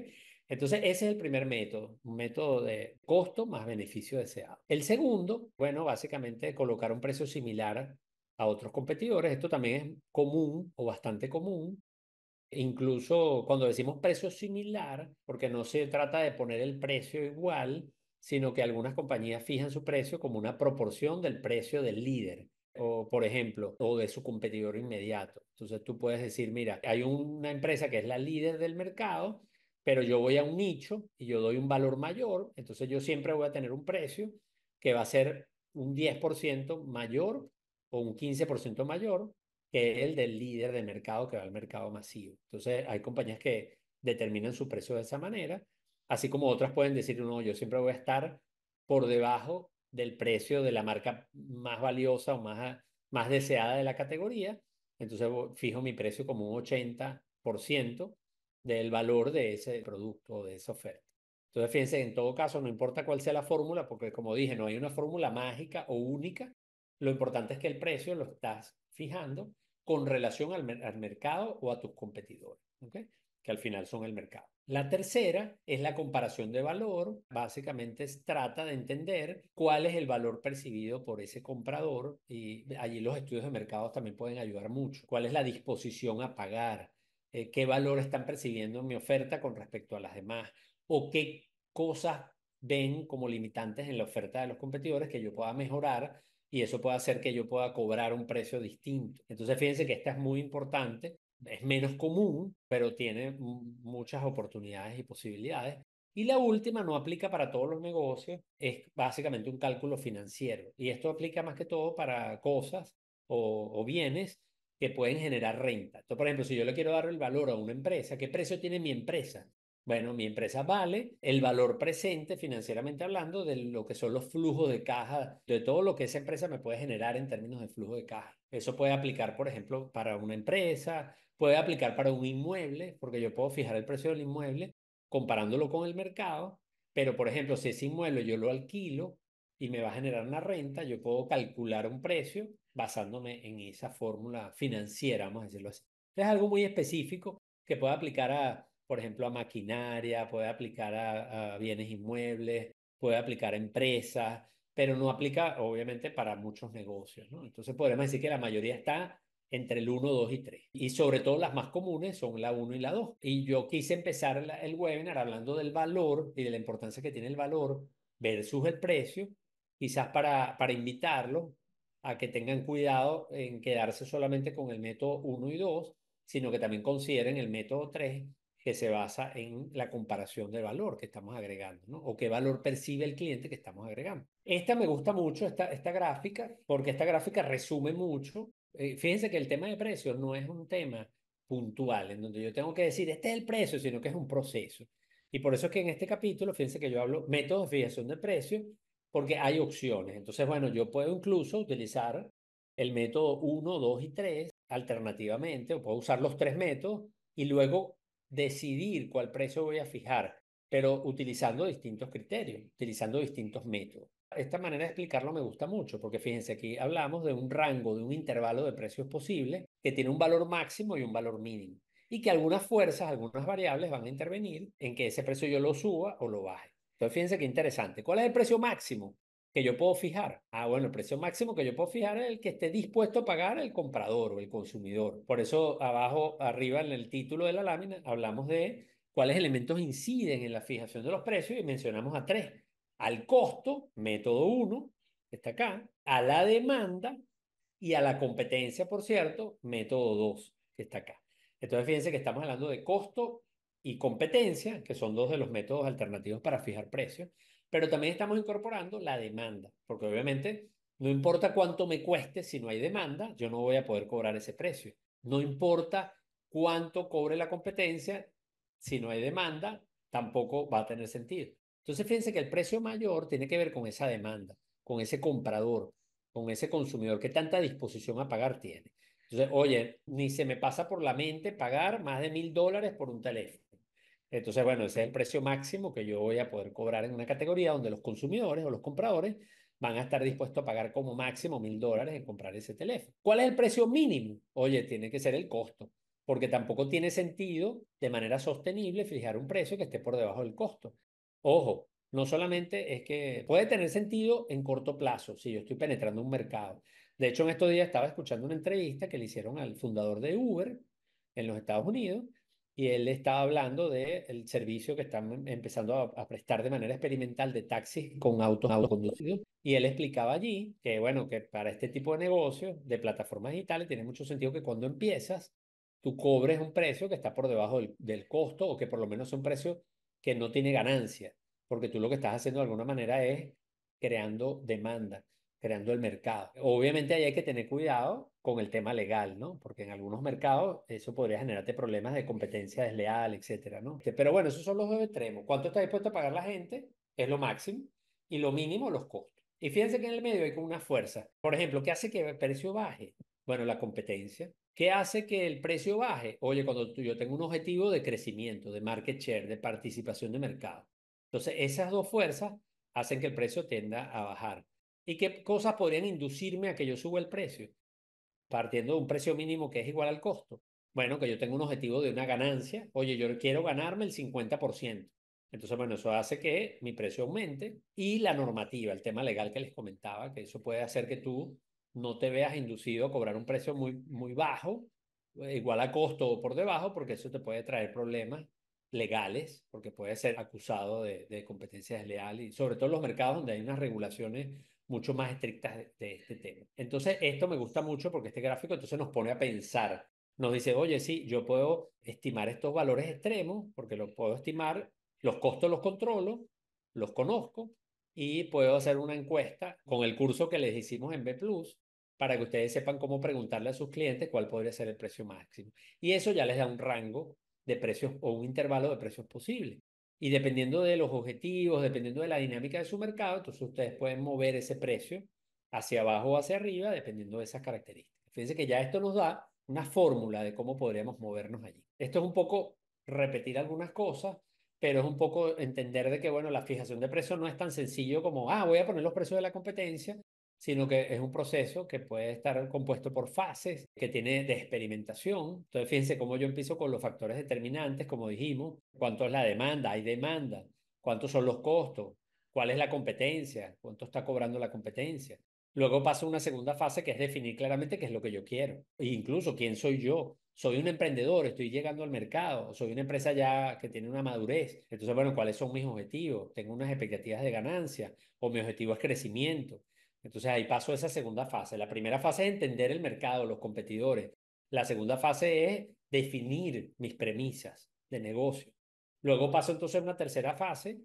Entonces, ese es el primer método, un método de costo más beneficio deseado. El segundo, bueno, básicamente colocar un precio similar a otros competidores. Esto también es común o bastante común. Incluso cuando decimos precio similar, porque no se trata de poner el precio igual, sino que algunas compañías fijan su precio como una proporción del precio del líder o, por ejemplo, o de su competidor inmediato. Entonces tú puedes decir, mira, hay una empresa que es la líder del mercado, pero yo voy a un nicho y yo doy un valor mayor, entonces yo siempre voy a tener un precio que va a ser un 10% mayor o un 15% mayor que es el del líder de mercado que va al mercado masivo. Entonces hay compañías que determinan su precio de esa manera, así como otras pueden decir, no, yo siempre voy a estar por debajo del precio de la marca más valiosa o más deseada de la categoría, entonces fijo mi precio como un 80% del valor de ese producto o de esa oferta. Entonces, fíjense, en todo caso, no importa cuál sea la fórmula, porque como dije, no hay una fórmula mágica o única. Lo importante es que el precio lo estás fijando con relación al mercado o a tus competidores, ¿ok? Que al final son el mercado. La tercera es la comparación de valor. Básicamente trata de entender cuál es el valor percibido por ese comprador y allí los estudios de mercados también pueden ayudar mucho. ¿Cuál es la disposición a pagar? ¿Qué valor están percibiendo en mi oferta con respecto a las demás? ¿O qué cosas ven como limitantes en la oferta de los competidores que yo pueda mejorar y eso puede hacer que yo pueda cobrar un precio distinto? Entonces, fíjense que esta es muy importante es menos común, pero tiene muchas oportunidades y posibilidades. Y la última no aplica para todos los negocios, es básicamente un cálculo financiero. Y esto aplica más que todo para cosas o bienes que pueden generar renta. Entonces, por ejemplo, si yo le quiero dar el valor a una empresa, ¿qué precio tiene mi empresa? Bueno, mi empresa vale el valor presente financieramente hablando de lo que son los flujos de caja, de todo lo que esa empresa me puede generar en términos de flujo de caja. Eso puede aplicar, por ejemplo, para una empresa, puede aplicar para un inmueble, porque yo puedo fijar el precio del inmueble comparándolo con el mercado, pero por ejemplo, si ese inmueble yo lo alquilo y me va a generar una renta, yo puedo calcular un precio basándome en esa fórmula financiera, vamos a decirlo así. Es algo muy específico que puede aplicar a, por ejemplo, a maquinaria, puede aplicar a bienes inmuebles, puede aplicar a empresas, pero no aplica obviamente para muchos negocios, ¿no? Entonces podemos decir que la mayoría está entre el 1, 2 y 3. Y sobre todo las más comunes son la 1 y la 2. Y yo quise empezar el webinar hablando del valor y de la importancia que tiene el valor versus el precio, quizás para invitarlos a que tengan cuidado en quedarse solamente con el método 1 y 2, sino que también consideren el método 3, que se basa en la comparación de valor que estamos agregando, ¿no? O qué valor percibe el cliente que estamos agregando. Esta me gusta mucho, esta gráfica, porque esta gráfica resume mucho. Fíjense que el tema de precios no es un tema puntual, en donde yo tengo que decir, este es el precio, sino que es un proceso. Y por eso es que en este capítulo, fíjense que yo hablo métodos de fijación de precios, porque hay opciones. Entonces, bueno, yo puedo incluso utilizar el método 1, 2 y 3 alternativamente, o puedo usar los tres métodos y luego decidir cuál precio voy a fijar, pero utilizando distintos criterios, utilizando distintos métodos. Esta manera de explicarlo me gusta mucho, porque fíjense, aquí hablamos de un rango, de un intervalo de precios posible que tiene un valor máximo y un valor mínimo, y que algunas fuerzas, algunas variables van a intervenir en que ese precio yo lo suba o lo baje. Entonces, fíjense qué interesante. ¿Cuál es el precio máximo que yo puedo fijar? Ah, bueno, el precio máximo que yo puedo fijar es el que esté dispuesto a pagar el comprador o el consumidor. Por eso, abajo, arriba en el título de la lámina, hablamos de cuáles elementos inciden en la fijación de los precios y mencionamos a tres: al costo, método 1, que está acá, a la demanda y a la competencia, por cierto, método 2, que está acá. Entonces, fíjense que estamos hablando de costo y competencia, que son dos de los métodos alternativos para fijar precios, pero también estamos incorporando la demanda, porque obviamente no importa cuánto me cueste, si no hay demanda, yo no voy a poder cobrar ese precio. No importa cuánto cobre la competencia, si no hay demanda, tampoco va a tener sentido. Entonces, fíjense que el precio mayor tiene que ver con esa demanda, con ese comprador, con ese consumidor, que tanta disposición a pagar tiene. Entonces, oye, ni se me pasa por la mente pagar más de $1.000 por un teléfono. Entonces, bueno, ese es el precio máximo que yo voy a poder cobrar en una categoría donde los consumidores o los compradores van a estar dispuestos a pagar como máximo $1.000 en comprar ese teléfono. ¿Cuál es el precio mínimo? Oye, tiene que ser el costo, porque tampoco tiene sentido de manera sostenible fijar un precio que esté por debajo del costo. Ojo, no solamente es que puede tener sentido en corto plazo, si yo estoy penetrando un mercado. De hecho, en estos días estaba escuchando una entrevista que le hicieron al fundador de Uber en los Estados Unidos, y él estaba hablando del servicio que están empezando a prestar de manera experimental de taxis con autos autoconducidos. Y él explicaba allí que, bueno, que para este tipo de negocios, de plataformas digitales, tiene mucho sentido que cuando empiezas, tú cobres un precio que está por debajo del costo, o que por lo menos es un precio que no tiene ganancia, porque tú lo que estás haciendo de alguna manera es creando demanda, creando el mercado. Obviamente ahí hay que tener cuidado con el tema legal, ¿no? Porque en algunos mercados eso podría generarte problemas de competencia desleal, etcétera, ¿no? Pero bueno, esos son los dos extremos. ¿Cuánto está dispuesto a pagar la gente? Es lo máximo. Y lo mínimo, los costos. Y fíjense que en el medio hay como una fuerza. Por ejemplo, ¿qué hace que el precio baje? Bueno, la competencia. ¿Qué hace que el precio baje? Oye, cuando yo tengo un objetivo de crecimiento, de market share, de participación de mercado. Entonces, esas dos fuerzas hacen que el precio tienda a bajar. ¿Y qué cosas podrían inducirme a que yo suba el precio? Partiendo de un precio mínimo que es igual al costo. Bueno, que yo tengo un objetivo de una ganancia. Oye, yo quiero ganarme el 50%. Entonces, bueno, eso hace que mi precio aumente. Y la normativa, el tema legal que les comentaba, que eso puede hacer que tú no te veas inducido a cobrar un precio muy, muy bajo, igual a costo o por debajo, porque eso te puede traer problemas legales, porque puede ser acusado de competencia desleal, y sobre todo en los mercados donde hay unas regulaciones mucho más estrictas de este tema. Entonces, esto me gusta mucho porque este gráfico entonces nos pone a pensar, nos dice, oye, sí, yo puedo estimar estos valores extremos porque los puedo estimar, los costos los controlo, los conozco y puedo hacer una encuesta con el curso que les hicimos en B Plus para que ustedes sepan cómo preguntarle a sus clientes cuál podría ser el precio máximo. Y eso ya les da un rango de precios o un intervalo de precios posible. Y dependiendo de los objetivos, dependiendo de la dinámica de su mercado, entonces ustedes pueden mover ese precio hacia abajo o hacia arriba, dependiendo de esas características. Fíjense que ya esto nos da una fórmula de cómo podríamos movernos allí. Esto es un poco repetir algunas cosas, pero es un poco entender de que, bueno, la fijación de precios no es tan sencillo como, voy a poner los precios de la competencia, sino que es un proceso que puede estar compuesto por fases, que tiene de experimentación. Entonces, fíjense cómo yo empiezo con los factores determinantes, como dijimos, cuánto es la demanda, hay demanda, cuántos son los costos, cuál es la competencia, cuánto está cobrando la competencia. Luego paso a una segunda fase que es definir claramente qué es lo que yo quiero. E incluso quién soy yo. Soy un emprendedor, estoy llegando al mercado, soy una empresa ya que tiene una madurez. Entonces, bueno, ¿cuáles son mis objetivos? Tengo unas expectativas de ganancia o mi objetivo es crecimiento. Entonces ahí paso a esa segunda fase. La primera fase es entender el mercado, los competidores. La segunda fase es definir mis premisas de negocio. Luego paso entonces a una tercera fase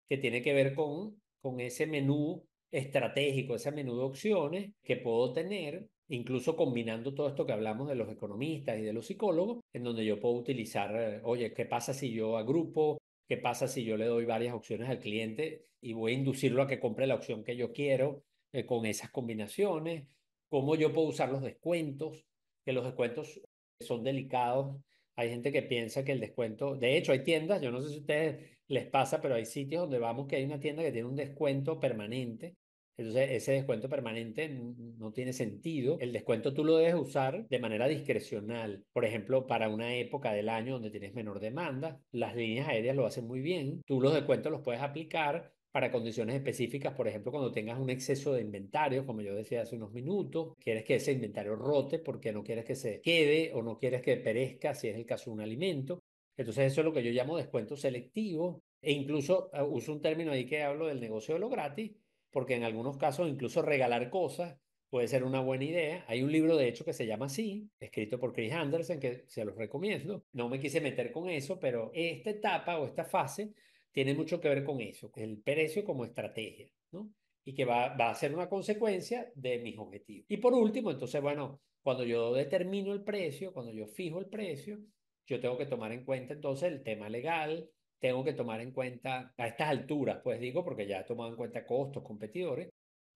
que tiene que ver con ese menú estratégico, ese menú de opciones que puedo tener, incluso combinando todo esto que hablamos de los economistas y de los psicólogos, en donde yo puedo utilizar, oye, ¿qué pasa si yo agrupo? ¿Qué pasa si yo le doy varias opciones al cliente y voy a inducirlo a que compre la opción que yo quiero con esas combinaciones? ¿Cómo yo puedo usar los descuentos? Que los descuentos son delicados. Hay gente que piensa que el descuento, de hecho hay tiendas, yo no sé si a ustedes les pasa, pero hay sitios donde vamos que hay una tienda que tiene un descuento permanente. Entonces, ese descuento permanente no tiene sentido. El descuento tú lo debes usar de manera discrecional. Por ejemplo, para una época del año donde tienes menor demanda, las líneas aéreas lo hacen muy bien. Tú los descuentos los puedes aplicar para condiciones específicas, por ejemplo, cuando tengas un exceso de inventario, como yo decía hace unos minutos, quieres que ese inventario rote porque no quieres que se quede o no quieres que perezca, si es el caso de un alimento. Entonces eso es lo que yo llamo descuento selectivo e incluso uso un término ahí que hablo del negocio de lo gratis, porque en algunos casos incluso regalar cosas puede ser una buena idea. Hay un libro de hecho que se llama así, escrito por Chris Anderson, que se los recomiendo. No me quise meter con eso, pero esta etapa o esta fase tiene mucho que ver con eso, el precio como estrategia, ¿no? Y que va a ser una consecuencia de mis objetivos. Y por último, entonces, bueno, cuando yo determino el precio, cuando yo fijo el precio, yo tengo que tomar en cuenta entonces el tema legal, tengo que tomar en cuenta a estas alturas, pues digo, porque ya he tomado en cuenta costos, competidores,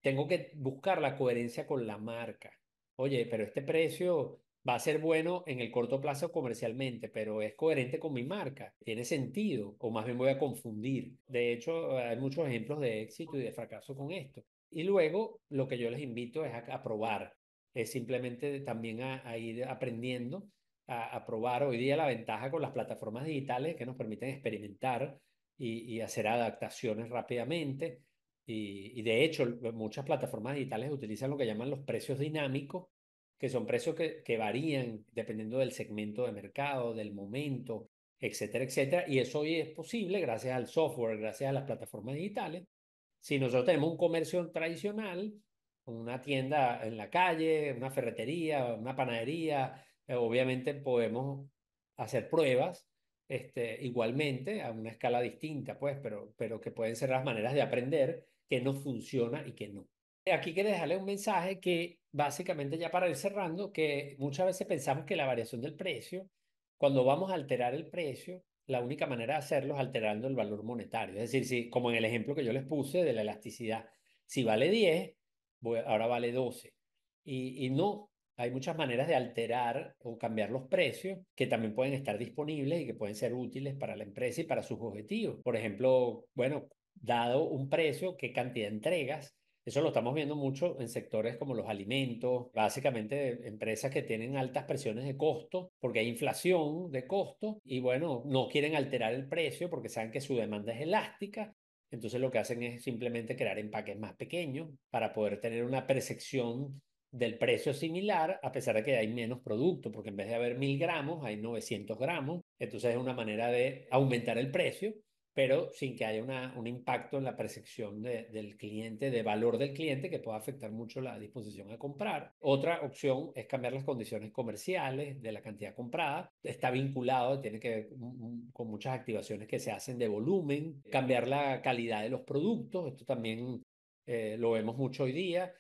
tengo que buscar la coherencia con la marca. Oye, pero este precio va a ser bueno en el corto plazo comercialmente, pero es coherente con mi marca, tiene sentido, o más bien voy a confundir. De hecho, hay muchos ejemplos de éxito y de fracaso con esto. Y luego lo que yo les invito es a probar, es simplemente también a ir aprendiendo a probar. Hoy día la ventaja con las plataformas digitales que nos permiten experimentar y hacer adaptaciones rápidamente. Y de hecho, muchas plataformas digitales utilizan lo que llaman los precios dinámicos, que son precios que varían dependiendo del segmento de mercado, del momento, etcétera, etcétera. Y eso hoy es posible gracias al software, gracias a las plataformas digitales. Si nosotros tenemos un comercio tradicional, una tienda en la calle, una ferretería, una panadería, obviamente podemos hacer pruebas igualmente a una escala distinta, pues, pero que pueden ser las maneras de aprender que nos funciona y que no. Aquí quiero dejarle un mensaje que básicamente ya para ir cerrando, que muchas veces pensamos que la variación del precio, cuando vamos a alterar el precio, la única manera de hacerlo es alterando el valor monetario. Es decir, si, como en el ejemplo que yo les puse de la elasticidad, si vale 10, ahora vale 12. Y no, hay muchas maneras de alterar o cambiar los precios que también pueden estar disponibles y que pueden ser útiles para la empresa y para sus objetivos. Por ejemplo, bueno, dado un precio, qué cantidad de entregas. Eso lo estamos viendo mucho en sectores como los alimentos, básicamente empresas que tienen altas presiones de costo porque hay inflación de costo y bueno, no quieren alterar el precio porque saben que su demanda es elástica. Entonces lo que hacen es simplemente crear empaques más pequeños para poder tener una percepción del precio similar a pesar de que hay menos producto, porque en vez de haber 1000 gramos hay 900 gramos. Entonces es una manera de aumentar el precio, pero sin que haya un impacto en la percepción del cliente, de valor del cliente, que pueda afectar mucho la disposición a comprar. Otra opción es cambiar las condiciones comerciales de la cantidad comprada. Está vinculado, tiene que ver con muchas activaciones que se hacen de volumen, cambiar la calidad de los productos. Esto también lo vemos mucho hoy día.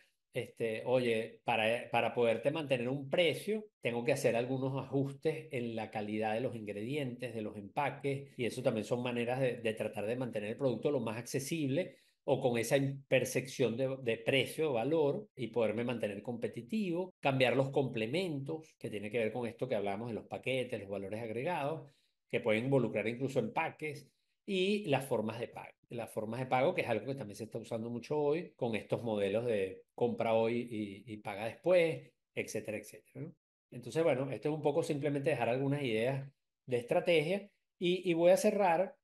Oye, para poderte mantener un precio, tengo que hacer algunos ajustes en la calidad de los ingredientes, de los empaques, y eso también son maneras de tratar de mantener el producto lo más accesible o con esa percepción de precio, valor, y poderme mantener competitivo. Cambiar los complementos, que tiene que ver con esto que hablamos de los paquetes, los valores agregados, que pueden involucrar incluso empaques, y las formas de pago. Las formas de pago, que es algo que también se está usando mucho hoy con estos modelos de compra hoy y paga después, etcétera, etcétera, ¿no? Entonces, bueno, esto es un poco simplemente dejar algunas ideas de estrategia y voy a cerrar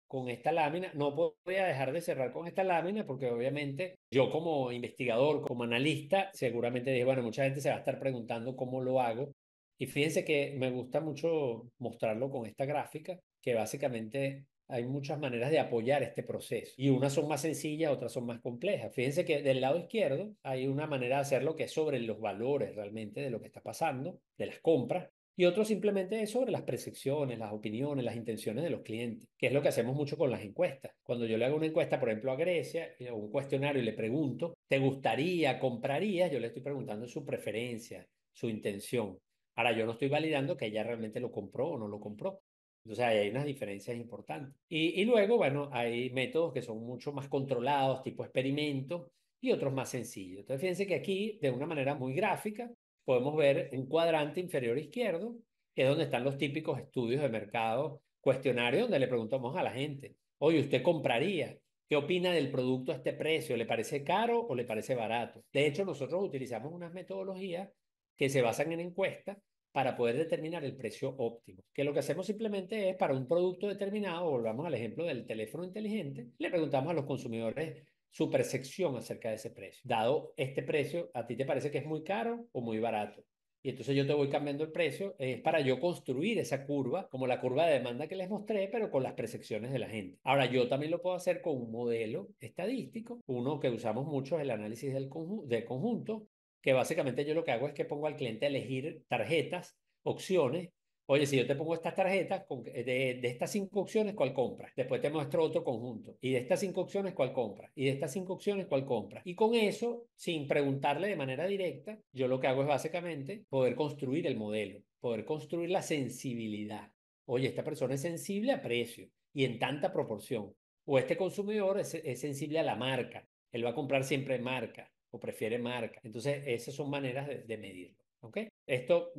con esta lámina. No voy a dejar de cerrar con esta lámina porque obviamente yo como investigador, como analista, seguramente dije, bueno, mucha gente se va a estar preguntando cómo lo hago. Y fíjense que me gusta mucho mostrarlo con esta gráfica, que básicamente hay muchas maneras de apoyar este proceso y unas son más sencillas, otras son más complejas. Fíjense que del lado izquierdo hay una manera de hacerlo que es sobre los valores realmente de lo que está pasando, de las compras, y otro simplemente es sobre las percepciones, las opiniones, las intenciones de los clientes, que es lo que hacemos mucho con las encuestas. Cuando yo le hago una encuesta, por ejemplo, a Grecia, o un cuestionario y le pregunto, ¿te gustaría, comprarías? Yo le estoy preguntando su preferencia, su intención. Ahora, yo no estoy validando que ella realmente lo compró o no lo compró. Entonces, ahí hay unas diferencias importantes. Y luego, bueno, hay métodos que son mucho más controlados, tipo experimentos, y otros más sencillos. Entonces, fíjense que aquí, de una manera muy gráfica, podemos ver un cuadrante inferior izquierdo, que es donde están los típicos estudios de mercado, cuestionarios, donde le preguntamos a la gente, oye, ¿usted compraría? ¿Qué opina del producto a este precio? ¿Le parece caro o le parece barato? De hecho, nosotros utilizamos unas metodologías que se basan en encuestas para poder determinar el precio óptimo. Que lo que hacemos simplemente es para un producto determinado, volvamos al ejemplo del teléfono inteligente, le preguntamos a los consumidores su percepción acerca de ese precio. Dado este precio, ¿a ti te parece que es muy caro o muy barato? Y entonces yo te voy cambiando el precio, es para yo construir esa curva, como la curva de demanda que les mostré, pero con las percepciones de la gente. Ahora, yo también lo puedo hacer con un modelo estadístico, uno que usamos mucho es el análisis del conjunto, que básicamente yo lo que hago es que pongo al cliente a elegir tarjetas, opciones. Oye, si yo te pongo estas tarjetas, de estas 5 opciones, ¿cuál compras? Después te muestro otro conjunto. Y de estas 5 opciones, ¿cuál compras? Y de estas 5 opciones, ¿cuál compras? Y con eso, sin preguntarle de manera directa, yo lo que hago es básicamente poder construir el modelo, poder construir la sensibilidad. Oye, esta persona es sensible a precio y en tanta proporción. O este consumidor es sensible a la marca. Él va a comprar siempre marca o prefiere marca. Entonces, esas son maneras de medirlo. ¿Ok? Esto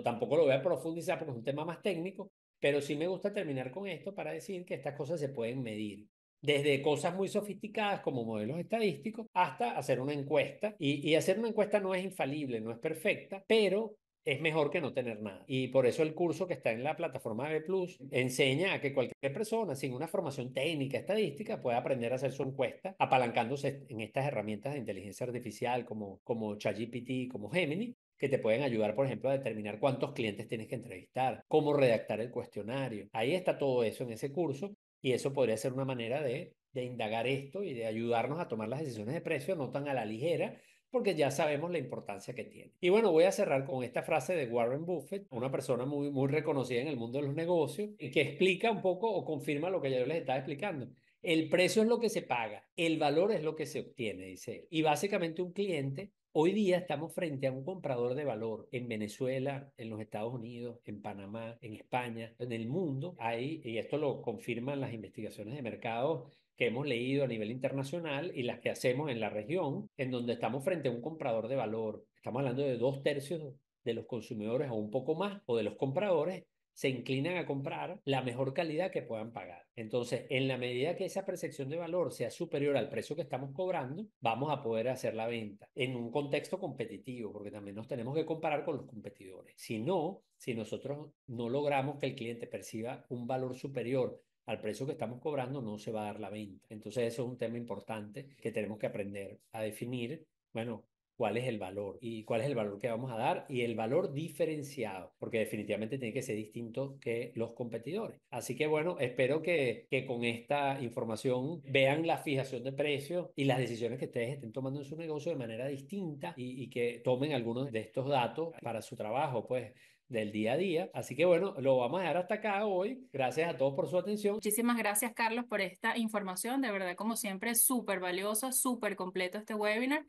tampoco lo voy a profundizar porque es un tema más técnico, pero sí me gusta terminar con esto para decir que estas cosas se pueden medir. Desde cosas muy sofisticadas como modelos estadísticos hasta hacer una encuesta. Y hacer una encuesta no es infalible, no es perfecta, pero es mejor que no tener nada. Y por eso el curso que está en la plataforma B Plus enseña a que cualquier persona sin una formación técnica, estadística, pueda aprender a hacer su encuesta apalancándose en estas herramientas de inteligencia artificial como ChatGPT, como Gemini, que te pueden ayudar, por ejemplo, a determinar cuántos clientes tienes que entrevistar, cómo redactar el cuestionario. Ahí está todo eso en ese curso y eso podría ser una manera de indagar esto y de ayudarnos a tomar las decisiones de precio no tan a la ligera, porque ya sabemos la importancia que tiene. Y bueno, voy a cerrar con esta frase de Warren Buffett, una persona muy, muy reconocida en el mundo de los negocios, y que explica un poco o confirma lo que yo les estaba explicando. El precio es lo que se paga, el valor es lo que se obtiene, dice él. Y básicamente un cliente, hoy día estamos frente a un comprador de valor en Venezuela, en los Estados Unidos, en Panamá, en España, en el mundo. Hay, y esto lo confirman las investigaciones de mercado que hemos leído a nivel internacional y las que hacemos en la región, en donde estamos frente a un comprador de valor. Estamos hablando de 2/3 de los consumidores o un poco más, o de los compradores, se inclinan a comprar la mejor calidad que puedan pagar. Entonces, en la medida que esa percepción de valor sea superior al precio que estamos cobrando, vamos a poder hacer la venta en un contexto competitivo, porque también nos tenemos que comparar con los competidores. Si no, si nosotros no logramos que el cliente perciba un valor superior al precio que estamos cobrando, no se va a dar la venta. Entonces, eso es un tema importante que tenemos que aprender a definir. Bueno, cuál es el valor y cuál es el valor que vamos a dar y el valor diferenciado, porque definitivamente tiene que ser distinto que los competidores. Así que bueno, espero que con esta información vean la fijación de precios y las decisiones que ustedes estén tomando en su negocio de manera distinta y que tomen algunos de estos datos para su trabajo, pues del día a día. Así que bueno, lo vamos a dejar hasta acá hoy. Gracias a todos por su atención. Muchísimas gracias, Carlos, por esta información. De verdad, como siempre, súper valioso, súper completo este webinar.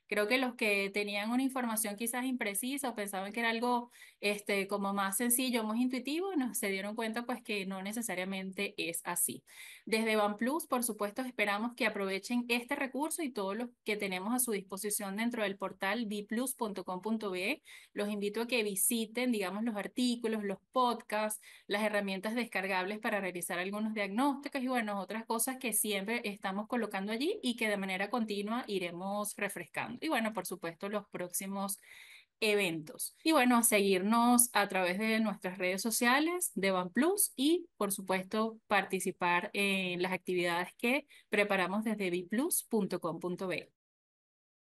Creo que los que tenían una información quizás imprecisa o pensaban que era algo como más sencillo, más intuitivo, se dieron cuenta pues que no necesariamente es así. Desde BanPlus, por supuesto, esperamos que aprovechen este recurso y todo lo que tenemos a su disposición dentro del portal bplus.com.be. Los invito a que visiten, digamos, los artículos, los podcasts, las herramientas descargables para realizar algunos diagnósticos y bueno, otras cosas que siempre estamos colocando allí y que de manera continua iremos refrescando. Y bueno, por supuesto, los próximos eventos. Y bueno, a seguirnos a través de nuestras redes sociales de BanPlus y por supuesto participar en las actividades que preparamos desde bplus.com.be.